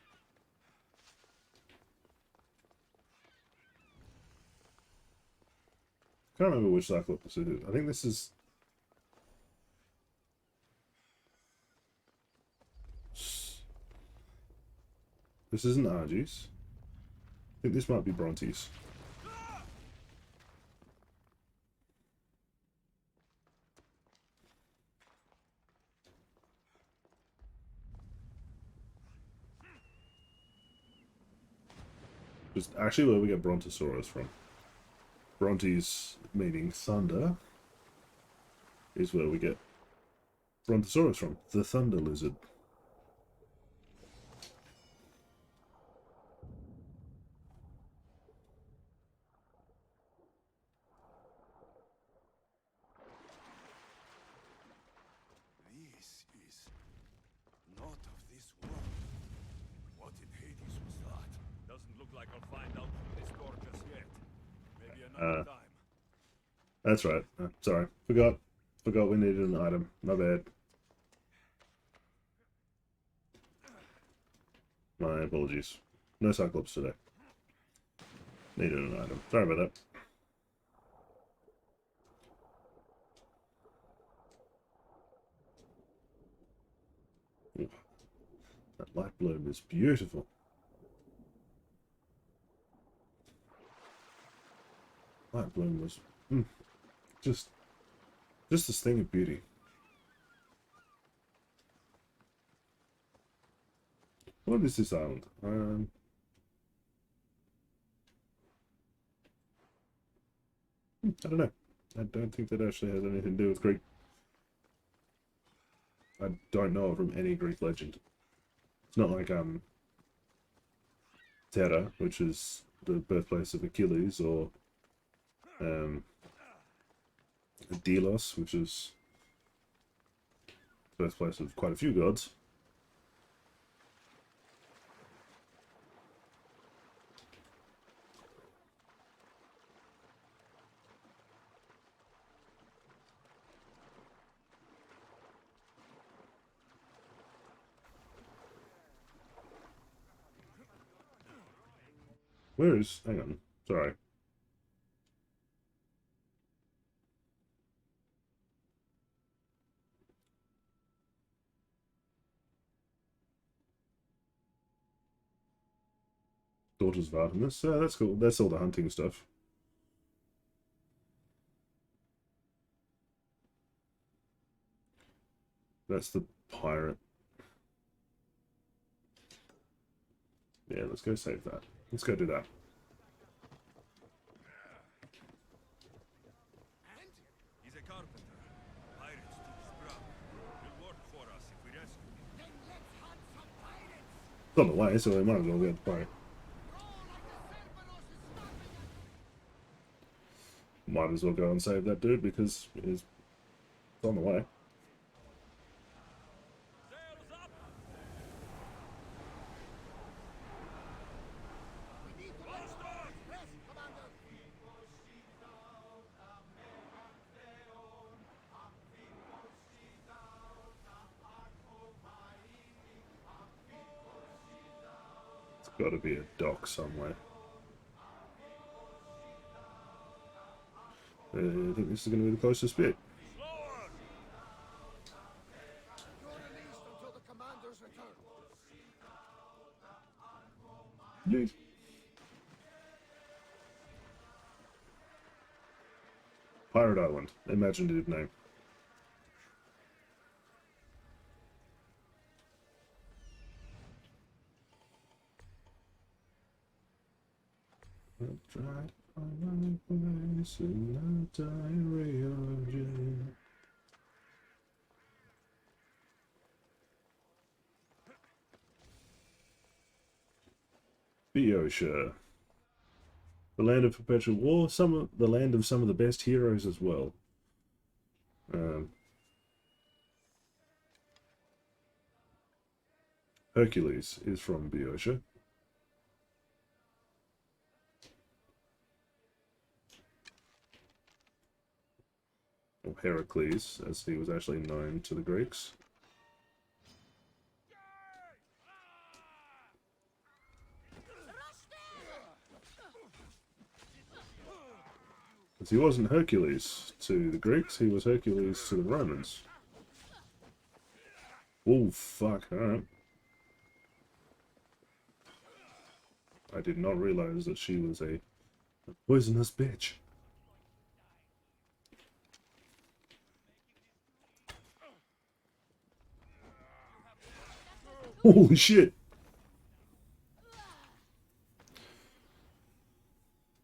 Can't remember which Cyclops it is. I think this is... This isn't Argy's. I think this might be Bronte's. Just actually where we get Brontosaurus from. Brontes meaning thunder is where we get Brontosaurus from, the thunder lizard. This is not of this world. What in Hades was that? Doesn't look like I'll find out from this door just yet. Maybe another time. That's right. Sorry. Forgot we needed an item. My bad. My apologies. No Cyclops today. Needed an item. Sorry about that. Ooh. That light bloom is beautiful. Light bloom was just this thing of beauty. What is this island? I don't know. I don't think that actually has anything to do with Greek. I don't know it from any Greek legend. It's not like Terra, which is the birthplace of Achilles, or Delos, which is the birthplace of quite a few gods. Where is... Hang on. Sorry. Daughters of Artemis. That's cool. That's all the hunting stuff. That's the pirate. Yeah, let's go save that. Let's go do that. He's a carpenter. Pirates took his brother. He'll work for us if we rescue him. Then let's hunt some pirates! It's on the way, so we might as well get the pirate. Roll like the Cerberus is stopping us! Might as well go and save that dude because it's on the way. Sails up! We need to rest! Rest, Commander! It's got to be a dock somewhere. I think this is going to be the closest bit. Slower! You're released until the Commander's return. Yeet. Pirate Island. Imaginative name. I'll try to find my place in the diary of Jane. Boeotia. The land of perpetual war, the land of some of the best heroes as well. Hercules is from Boeotia. Or Heracles, as he was actually known to the Greeks. Because he wasn't Hercules to the Greeks, he was Hercules to the Romans. Oh, fuck, alright. I did not realize that she was a poisonous bitch. Holy shit!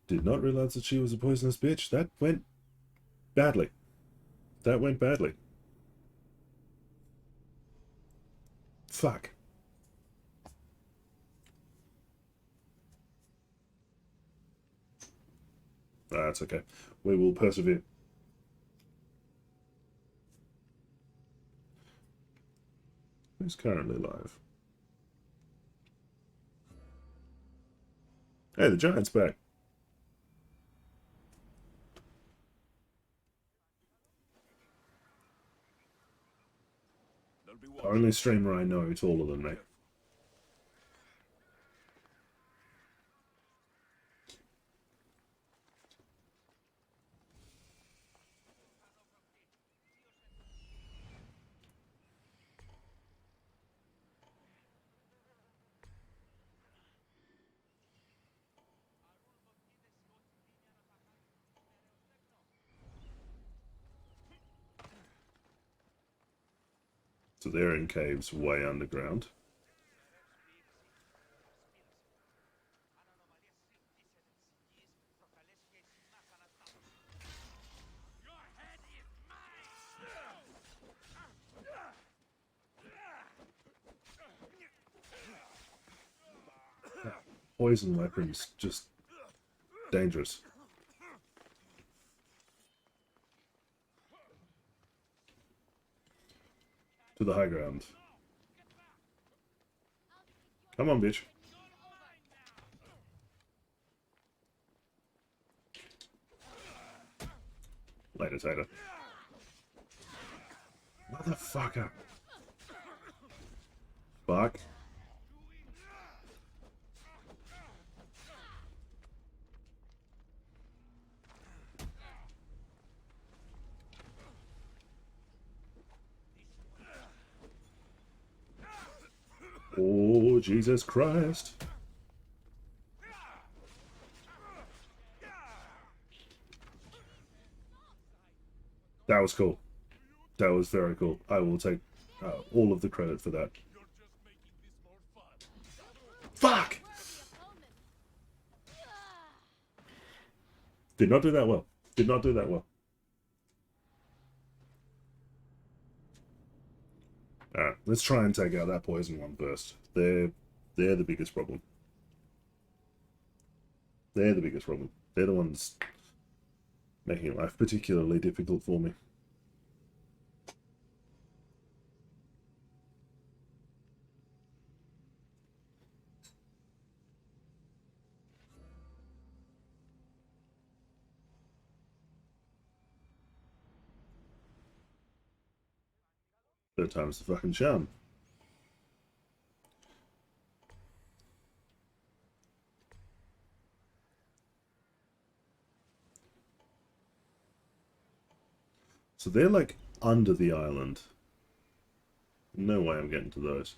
Did not realize that she was a poisonous bitch. That went badly. That went badly. Fuck. That's okay. We will persevere. Who's currently live? Hey, the Giant's back. Only streamer I know taller than me. So they're in caves way underground. Poison weapons, just dangerous. To the high ground. Come on, bitch. Later, Tater. Motherfucker. Fuck. Oh, Jesus Christ. That was cool. That was very cool. I will take all of the credit for that. Fuck! Did not do that well. Did not do that well. Alright, let's try and take out that poison one first. They're the biggest problem. They're the biggest problem. They're the ones making life particularly difficult for me. Third time's the fucking charm. So they're like under the island. No way I'm getting to those.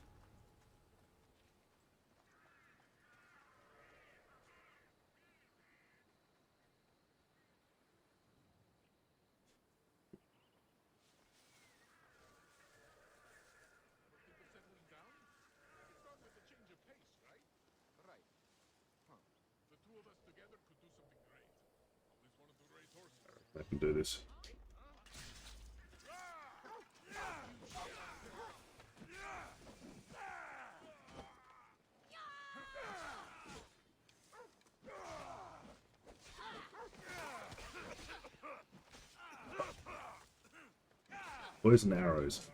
The two of us together could I can do this. Poison arrows.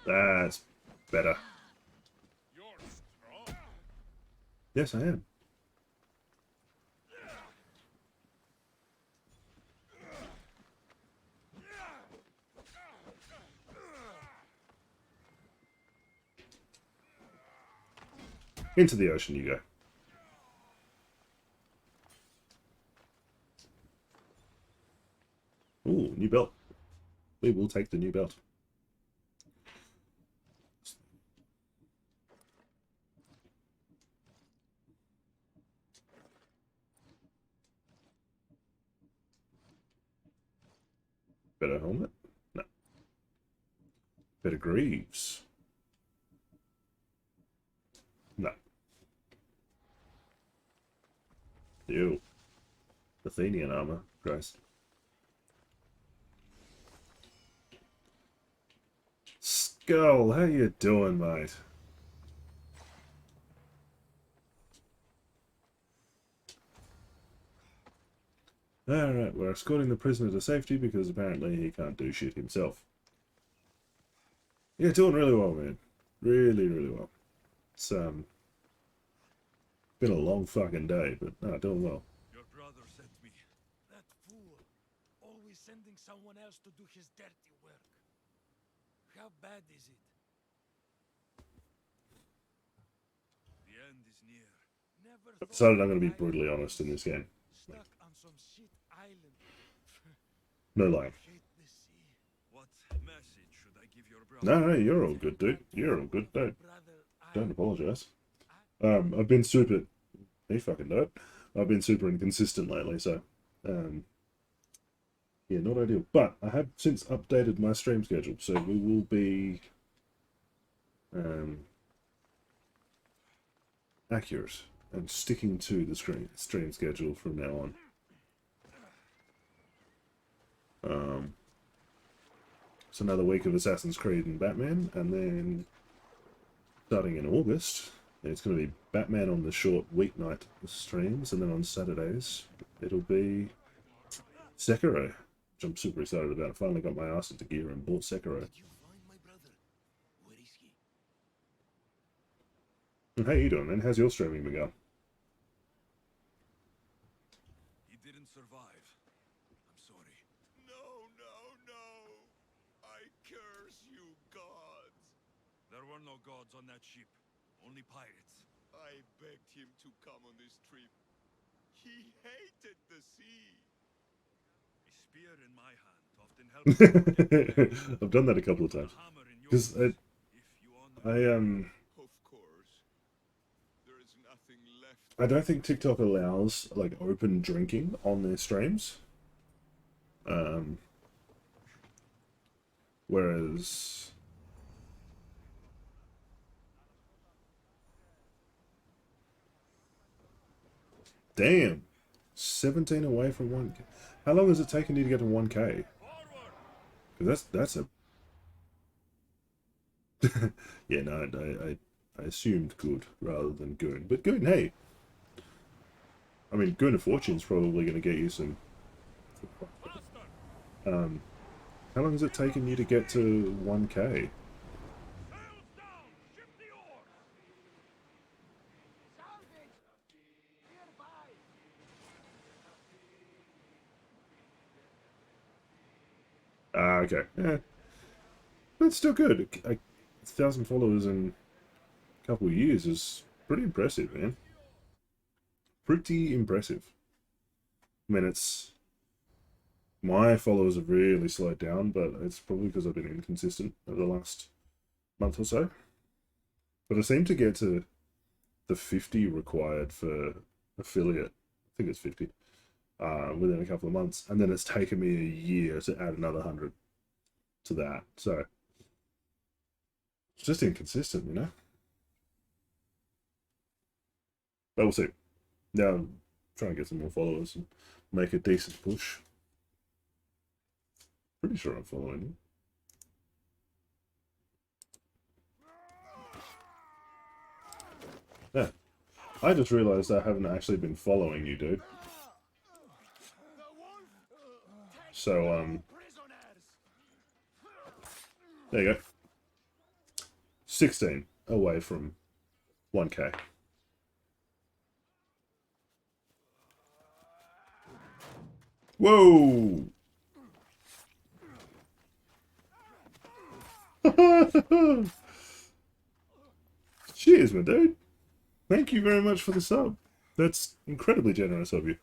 That's better. You're strong. Yes, I am. Into the ocean you go. Ooh, new belt. We will take the new belt. Better helmet? No. Better greaves? No. Ew. Athenian armor. Gross. Skull, how you doing, mate? Alright, we're escorting the prisoner to safety because apparently he can't do shit himself. Yeah, doing really well, man. Really, really well. It's been a long fucking day, but no, doing well. Your brother sent me. That fool. Always sending someone else to do his dirty work. How bad is it? The end is near. Never I've decided thought I'm going to be I'd brutally honest in this game. stuck on some shit island. No lying. Hate the sea. What message should I give your brother? No, you're all good, dude. You're all good. Brother, Don't apologize. I've been super... He fucking know. I've been super inconsistent lately, so... yeah, not ideal. But I have since updated my stream schedule, so we will be... accurate and sticking to the stream schedule from now on. It's another week of Assassin's Creed and Batman, and then starting in August, it's going to be Batman on the short weeknight streams, and then on Saturdays it'll be Sekiro, which I'm super excited about. I finally got my ass into gear and bought Sekiro. Did you find my brother? Where is he? How you doing, man? How's your streaming been going? He didn't survive. I'm sorry. No, no, no! I curse you, gods! There were no gods on that ship. Only pirates. I begged him to come on this trip. He hated the sea. A spear in my hand often helps. I've done that a couple of times. Hammer in Because yours. If you honor Of course. There is nothing left. I don't think TikTok allows like open drinking on their streams. Whereas damn, 17 away from 1K. How long has it taken you to get to 1K? Because that's a yeah, no, I assumed good rather than goon, but goon, hey. I mean, Goon of Fortune's probably going to get you some. How long has it taken you to get to 1K? sails down. Ship the oars. Salvage! Nearby! Ah, okay. Yeah. But it's still good. 1,000 followers in a couple of years is pretty impressive, man. Pretty impressive. I mean, it's... My followers have really slowed down, but it's probably because I've been inconsistent over the last month or so. But I seem to get to the 50 required for affiliate. I think it's 50. within a couple of months, and then it's taken me a year to add another 100 to that. So it's just inconsistent, you know. But we'll see. Now I'm trying to get some more followers and make a decent push. Pretty sure I'm following you. Yeah. I just realized I haven't actually been following you, dude. So, there you go. 16 away from 1K. Whoa! Cheers, my dude. Thank you very much for the sub. That's incredibly generous of you.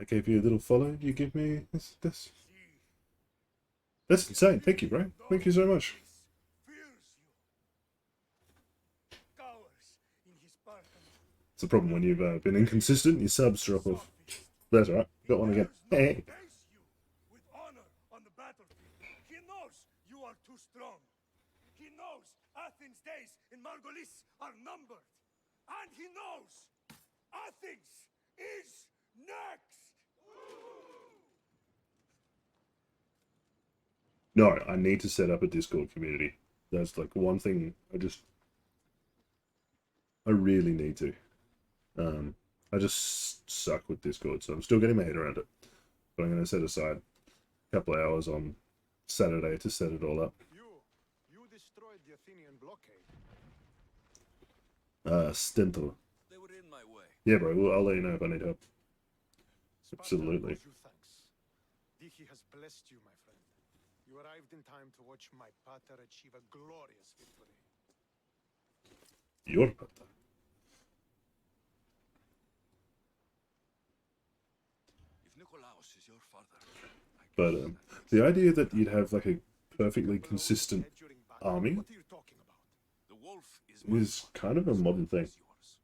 I gave you a little follow. You give me this. That's insane. Thank you, bro. Thank you so much. It's a problem when you've been inconsistent. Your subs drop off. That's alright. Got one again. Hey. With honor on the battlefield. He knows you are too strong. He knows Athens' days in Margolis are numbered. And he knows Athens is next. No, I need to set up a Discord community. That's like one thing I really need to. I just suck with Discord, so I'm still getting my head around it. But I'm going to set aside a couple of hours on Saturday to set it all up. You destroyed the Athenian blockade. Stentor. They were in my way. Yeah, bro, I'll let you know if I need help. Absolutely. Sparta owes you thanks. Dihi has blessed you, my friend. You arrived in time to watch my pater achieve a glorious victory. Your pater. If Nikolaos is your father, But the idea that you'd have like a perfectly consistent army What are you talking about? the wolf is my is kind of a modern thing. yours.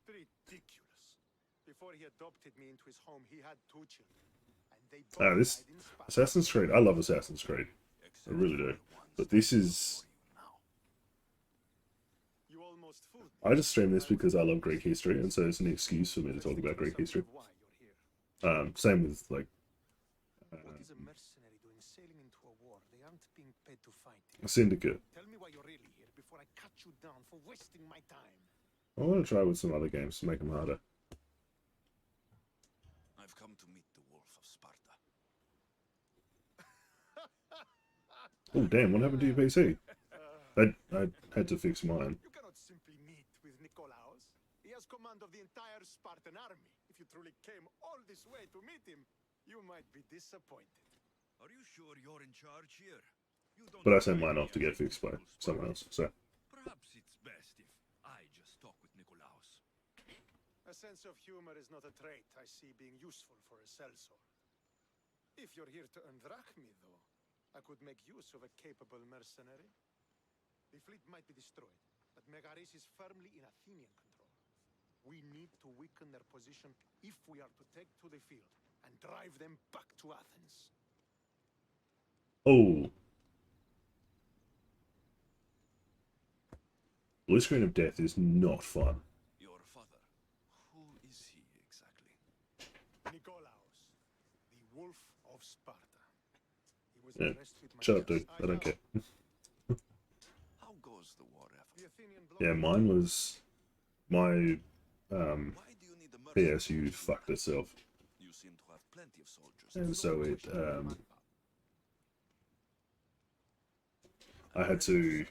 Ridiculous. Before he adopted me into his home, he had 2 children. And they both This died in Sparta. Assassin's Creed, I love Assassin's Creed. I really do. But this is... You almost fooled me. I just stream this because I love Greek history, and so it's an excuse for me to talk about Greek history. Why you're here. Same with, like, What is a mercenary doing sailing into a war? They aren't being paid to fight. a syndicate. Tell me why you're really here before I cut you down for wasting my time. I want to try with some other games to make them harder. I've come to meet the wolf of Sparta. Oh, damn, what happened to your PC? I had to fix mine. You cannot simply meet with Nikolaos. He has command of the entire Spartan army. If you truly came all this way to meet him, you might be disappointed. Are you sure you're in charge here? You don't But I sent remind mine me off to of get the fixed by typical someone else, so... Perhaps it's best if I just talk with Nikolaos. A sense of humor is not a trait I see being useful for a sellsword. If you're here to earn drachmi, though, I could make use of a capable mercenary. The fleet might be destroyed, but Megaris is firmly in Athenian control. We need to weaken their position if we are to take to the field and drive them back to Athens. Oh! Blue screen of death is not fun. Your father. Who is he exactly? Nikolaos, the Wolf of Sparta. He was Yeah. impressed with my Shut up, chest. dude. I don't care. How goes the war effort? The Athenian Yeah, blockade- mine was... My Why do you need a mercenary? PSU fucked itself. You seem to have plenty of soldiers. And so it, I had to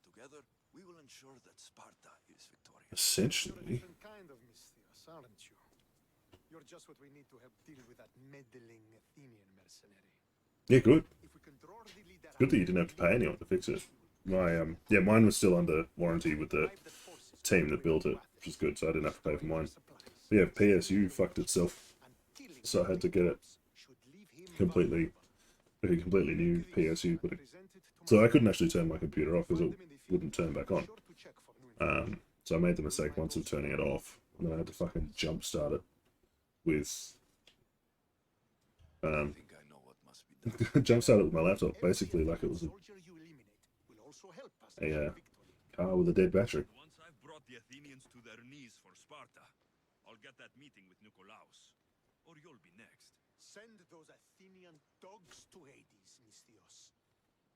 Together, we will ensure that Sparta is victorious. You're a essentially... different kind of Misthios, aren't you? You're just what we need to help deal with that meddling Athenian mercenary. Yeah, good. If we can draw the leader Good that you didn't have to pay anyone to fix it. My, yeah, mine was still under warranty with the team that built it, which is good, so I didn't have to pay for mine. But yeah, PSU fucked itself, so I had to get it completely, like a completely new PSU. But so I couldn't actually turn my computer off because it wouldn't turn back on. So I made the mistake once of turning it off, and then I had to fucking jump start it. with I think I know what must be done. jump started with my laptop, basically like it was soldier you eliminate will also help us a gain victory. car with a dead battery. Once I've brought the Athenians to their knees for Sparta, I'll get that meeting with Nikolaos. Or you'll be next. Send those Athenian dogs to Hades, Misthios.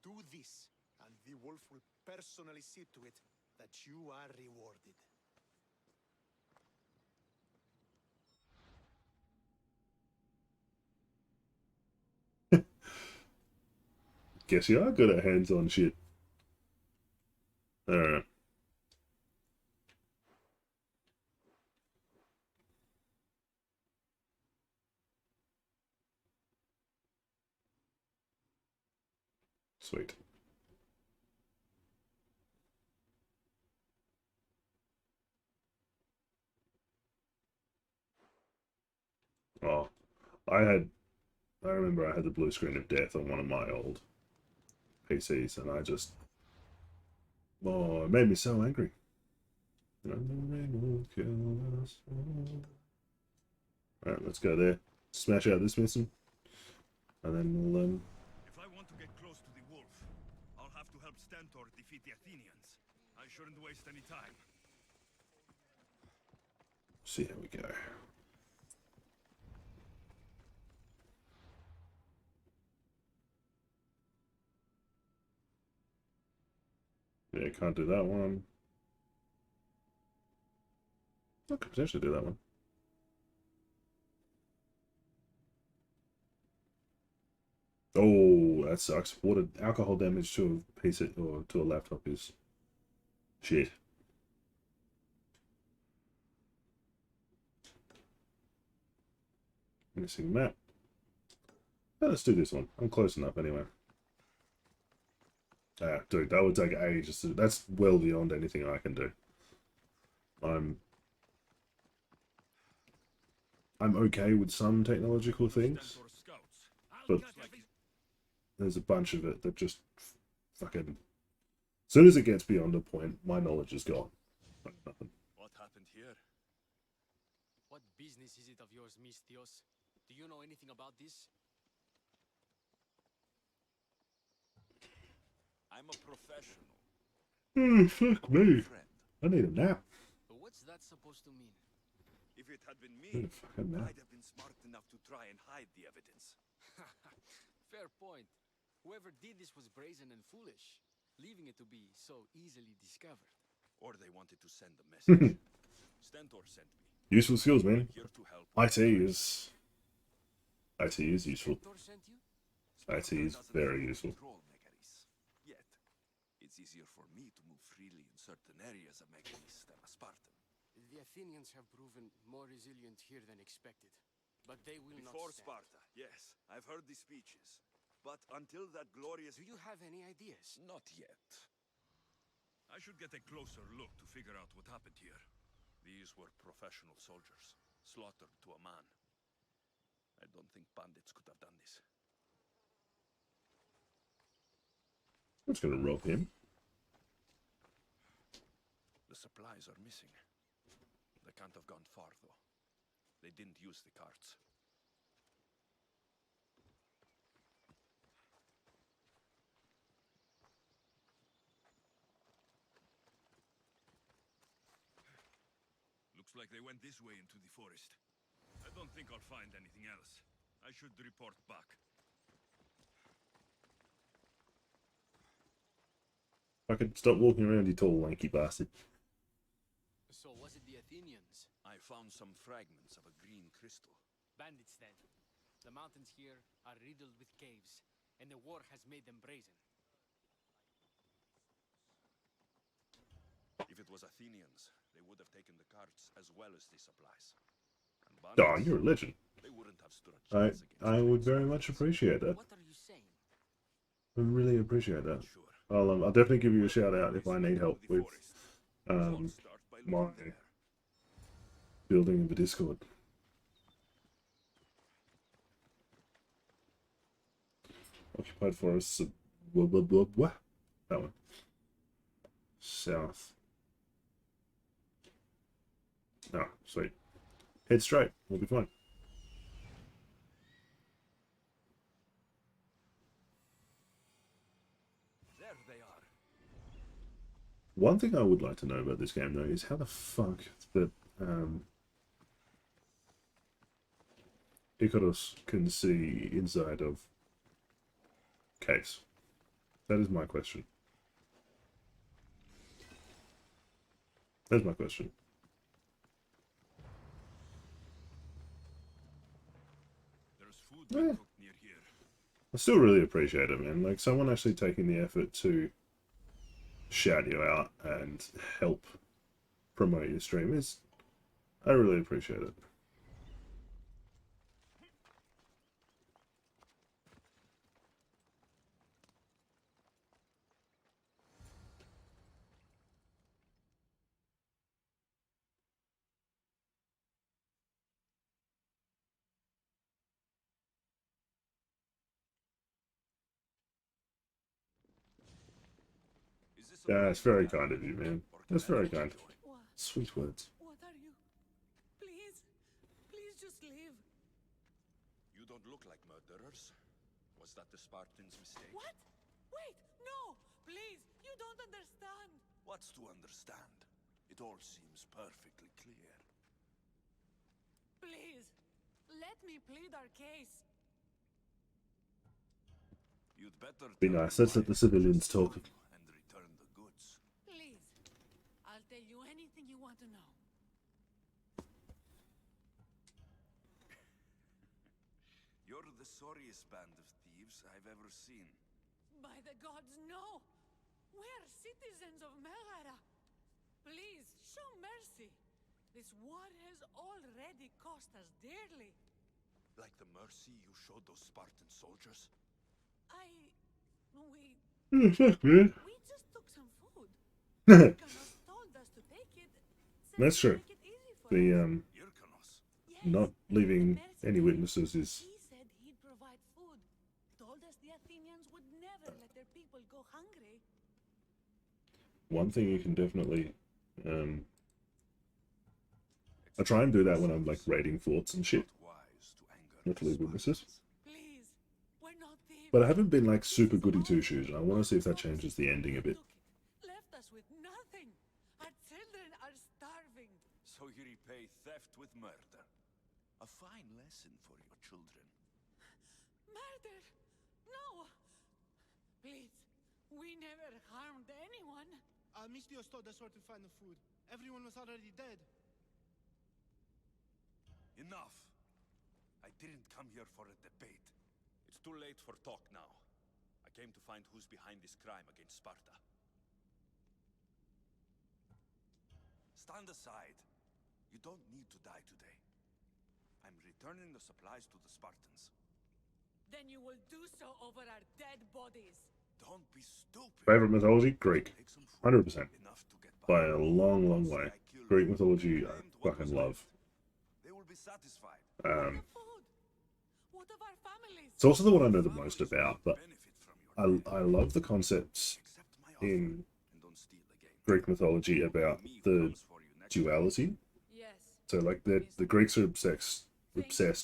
Do this, and the wolf will personally see to it that you are rewarded. Guess you are good at hands-on shit. Alright. Sweet. Oh, I remember I had the blue screen of death on one of my old PCs, and it made me so angry. Alright, let's go there. Smash out this mission, and then we'll If I want to get close to the wolf, I'll have to help Stentor defeat the Athenians. I shouldn't waste any time. see how we go. Yeah, can't do that one. I could potentially do that one. Oh, that sucks. Water alcohol damage to a PC or to a laptop is shit. Missing map. Oh, let's do this one. I'm close enough anyway. Ah, dude, that would take ages to do. That's well beyond anything I can do. I'm okay with some technological things, Stentor scouts. but there's a bunch of it that just fucking. As soon as it gets beyond a point, my knowledge is gone. Like nothing. What happened here? What business is it of yours, Misthios? Do you know anything about this? I'm a professional. Fuck me. Friend. I need a nap. But what's that supposed to mean? If it had been I need me, a fucking nap. I'd have been smart enough to try and hide the evidence. Fair point. Whoever did this was brazen and foolish, leaving it to be so easily discovered. Or they wanted to send a message. Stentor sent me. Useful skills, man. Here to help. IT is useful. Stentor sent you? IT is Doesn't very fully useful. control Megaris. Yet, it's easier for me to move freely in certain areas of Megaris than a Spartan. The Athenians have proven more resilient here than expected. But they will Before not stand. Sparta, yes, I've heard the speeches. But until that glorious... Do you have any ideas? Not yet. I should get a closer look to figure out what happened here. These were professional soldiers, slaughtered to a man. I don't think bandits could have done this. I'm just gonna rob him. The supplies are missing. They can't have gone far, though. They didn't use the carts. Looks like they went this way into the forest. I don't think I'll find anything else. I should report back. I could stop walking around, you tall, lanky bastard. So was it the Athenians? I found some fragments of a green crystal. Bandits then. The mountains here are riddled with caves, and the war has made them brazen. If it was Athenians, they would have taken the carts as well as the supplies. And Oh, bandits, you're a legend. they wouldn't have stood a chance against I would Greeks. very much appreciate that. What are you saying? I really appreciate that. Sure. I'll definitely give you a shout out if I need help The with forest. I'll start by looking my there. building of the Discord. Occupied forests. Blah, blah, blah, blah. That one. South. Oh, sweet. Head straight. We'll be fine. they are. One thing I would like to know about this game, though, is how the fuck that Icarus can see inside of Case. That is my question. That's my question. There's food being Yeah. cooked near here. I still really appreciate it, man. Like, someone actually taking the effort to shout you out and help promote your stream is... I really appreciate it. Is this a Yeah, it's private very tavern, kind of you, man. or can That's I very let you kind. join? What? Sweet words. What are you? Please, please just leave. You don't look like murderers. Was that the Spartans' mistake? What? Wait, no! Please, you don't understand. What's to understand? It all seems perfectly clear. Please, let me plead our case. You'd better Be tell nice. me Let's let why the civilians you talk. and return the goods. Please, I'll tell you anything you want to know. You're the sorriest band of thieves I've ever seen. By the gods, no! We're citizens of Megara. Please, show mercy. This war has already cost us dearly. Like the mercy you showed those Spartan soldiers? Fuck, man. We just took some food. Hyrcanos told us to take it. Said That's to true. make it easy for The, us. Hyrcanos. Yes, not the leaving mercenary. any witnesses is... He said he'd provide food. Told us the Athenians would never let their people go hungry. One thing you can definitely... I try and do that when I'm, like, raiding forts and shit. Not wise to anger Not to the leave witnesses. Spartans. Please, we're not thieves. But I haven't been, like, super This is goody ours. two-shoes, and I want to see if that changes the ending a bit. Took it, left us with nothing. Our children are starving. So you repay theft with murder. A fine lesson for your children. Murder? No. Please, we never harmed anyone. Mistios told us where to find the food. Everyone was already dead. Enough! I didn't come here for a debate. It's too late for talk now. I came to find who's behind this crime against Sparta. Stand aside. You don't need to die today. I'm returning the supplies to the Spartans. Then you will do so over our dead bodies. Don't be stupid. Favorite mythology? Greek. Take some food, 100%. enough to get By a long, long way. Greek mythology, I fucking love. They will be satisfied. The food. What of our families? It's also the one I know the most Families about, will but benefit from your I love the concepts Accept my offer in and don't steal again. Greek mythology about Me the comes for you next time. duality. Yes. So, like, the Greeks are obsessed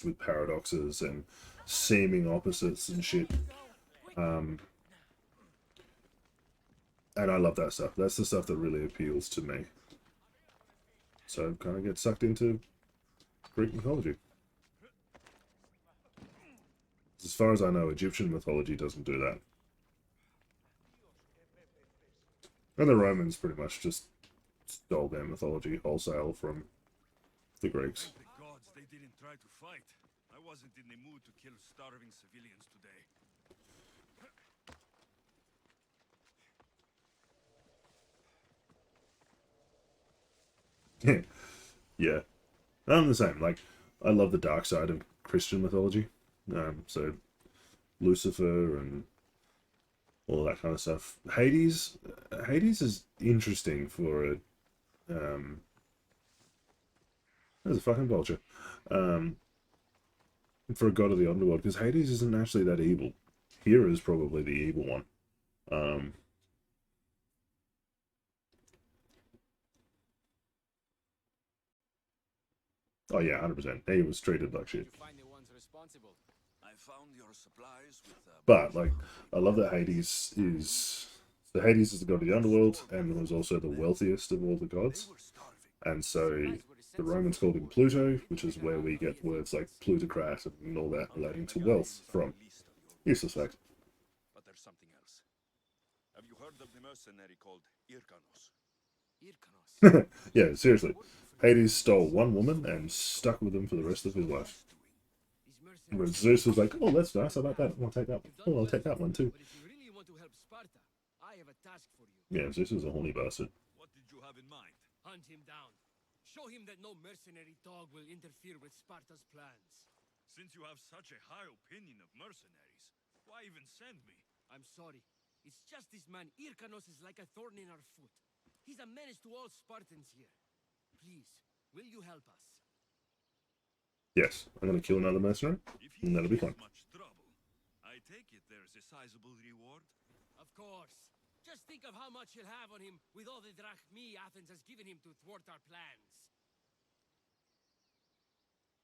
with paradoxes and seeming opposites and shit. And I love that stuff. That's the stuff that really appeals to me. So, kind of get sucked into Greek mythology. As far as I know, Egyptian mythology doesn't do that. And the Romans pretty much just stole their mythology wholesale from the Greeks. Thank the gods they didn't try to fight. I wasn't in the mood to kill starving civilians today. Yeah. I'm the same. Like, I love the dark side of Christian mythology. So, Lucifer and all that kind of stuff. Hades is interesting for a... there's a fucking vulture. For a god of the underworld, because Hades isn't actually that evil. Hera is probably the evil one. Oh yeah, 100%. He was treated like shit. To find the ones responsible. I found your supplies with But, like, I love that Hades is So Hades is the god of the underworld and was also the wealthiest of all the gods. They were starving. And so the Romans called him Pluto, which is where we get words like plutocrat and all that relating to wealth from. Useless fact. But there's something else. Have you heard of the mercenary called Irkanos? Irkanos. Yeah, seriously. Hades stole one woman and stuck with them for the rest of his life. Whereas Zeus was like, oh, that's nice, I like that, I'll take that one. Oh, I'll take that one too. But if you really want to help Sparta, I have a task for you. Yeah, Zeus is a horny bastard. What did you have in mind? Hunt him down. Show him that no mercenary dog will interfere with Sparta's plans. Since you have such a high opinion of mercenaries, why even send me? I'm sorry. It's just this man Irkanos is like a thorn in our foot. He's a menace to all Spartans here. Please, will you help us? Yes, I'm going to kill another mercenary, If and that'll be is fun. much trouble, I take it there's a sizable reward. Of course. Just think of how much he'll have on him with all the drachmae Athens has given him to thwart our plans.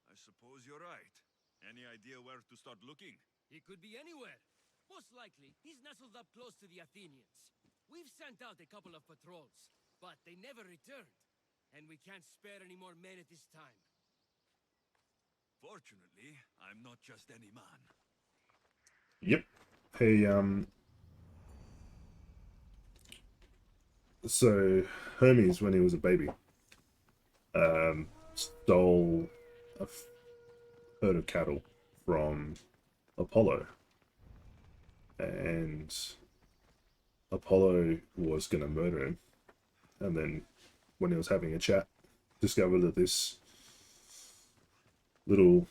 I suppose you're right. Any idea where to start looking? He could be anywhere. Most likely, he's nestled up close to the Athenians. We've sent out a couple of patrols, but they never returned. And we can't spare any more men at this time. Fortunately, I'm not just any man. Yep. Hey, so Hermes, when he was a baby, stole a herd of cattle from Apollo, and Apollo was going to murder him, and then when he was having a chat, discovered that this little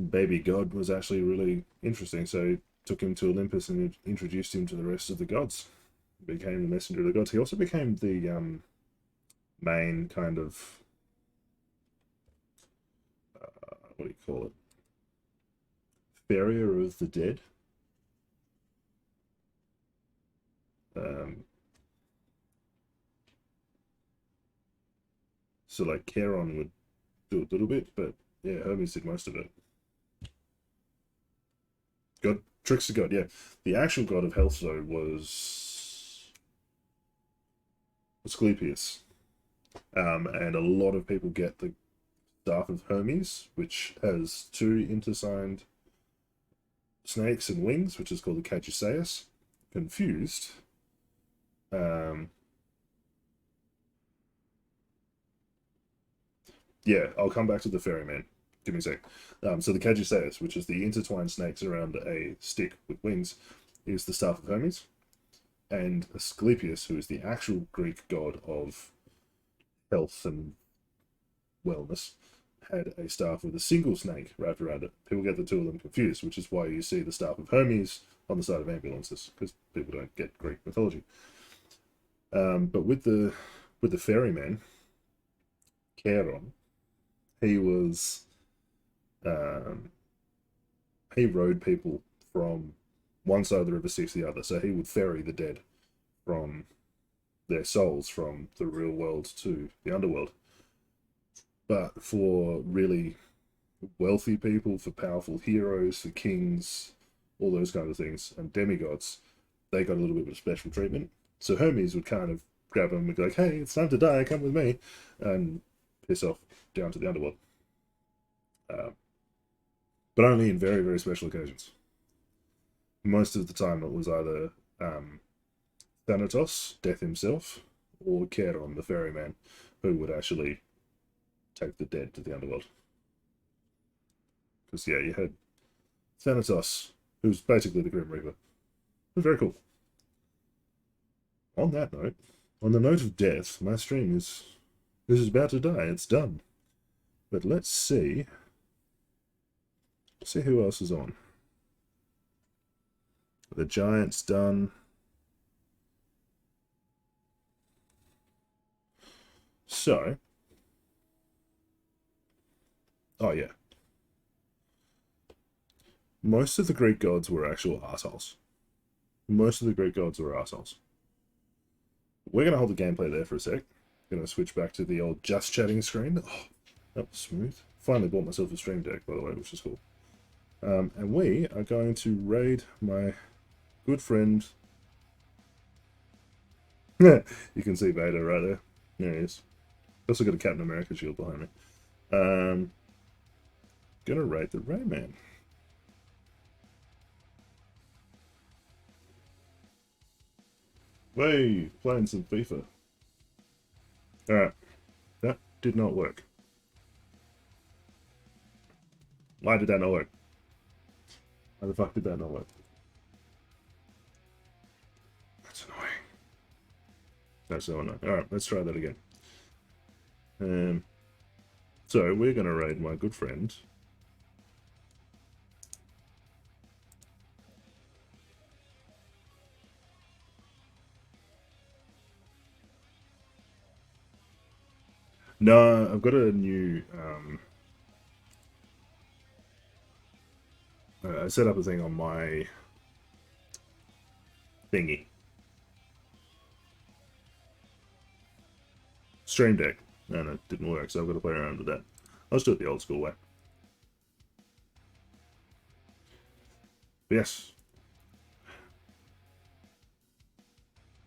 baby god was actually really interesting, so he took him to Olympus and introduced him to the rest of the gods. Became the messenger of the gods. He also became the main kind of what do you call it? Farrier of the dead. So like Charon would do a little bit, but yeah, Hermes did most of it. God, trickster god, yeah. The actual god of health though was Asclepius. And a lot of people get the staff of Hermes, which has two intertwined snakes and wings, which is called the Caduceus, confused. Yeah, I'll come back to the ferryman. Give me a sec. So the Caduceus, which is the intertwined snakes around a stick with wings, is the staff of Hermes. And Asclepius, who is the actual Greek god of health and wellness, had a staff with a single snake wrapped around it. People get the two of them confused, which is why you see the staff of Hermes on the side of ambulances, because people don't get Greek mythology. But with the ferryman, Charon, he was he rode people from one side of the river Styx to the other, so he would ferry the dead from their souls from the real world to the underworld. But for really wealthy people, for powerful heroes, for kings, all those kind of things, and demigods, they got a little bit of special treatment. So Hermes would kind of grab them and be like, hey, it's time to die, come with me, and piss off down to the underworld. But only in very, very special occasions. Most of the time it was either Thanatos, Death himself, or Charon, the ferryman, who would actually take the dead to the underworld. Because, yeah, you had Thanatos, who's basically the Grim Reaper. It was very cool. On that note, on the note of death, my stream is about to die. It's done. But let's see who else is on. The Giant's done. So, oh yeah. Most of the Greek gods were actual assholes. Most of the Greek gods were assholes. We're going to hold the gameplay there for a sec. Going to switch back to the old just chatting screen. Oh, that was smooth. Finally bought myself a stream deck, by the way, which is cool. And we are going to raid my good friend You can see Vader right there. There he is. Also got a Captain America shield behind me. Gonna raid the Rayman. Way playing some FIFA. Alright. That did not work. Why did that not work? Why the fuck did that not work? That's annoying. That's so annoying. Alright, let's try that again. So we're gonna raid my good friend. No, I've got a new I set up a thing on my thingy. Stream Deck. And it didn't work, so I've got to play around with that. I'll just do it the old school way. But yes.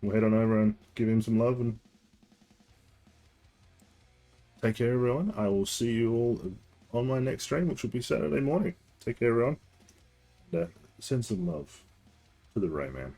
We'll head on over and give him some love and take care, everyone. I will see you all on my next stream, which will be Saturday morning. Take care, everyone. And, send some love to the Rayman.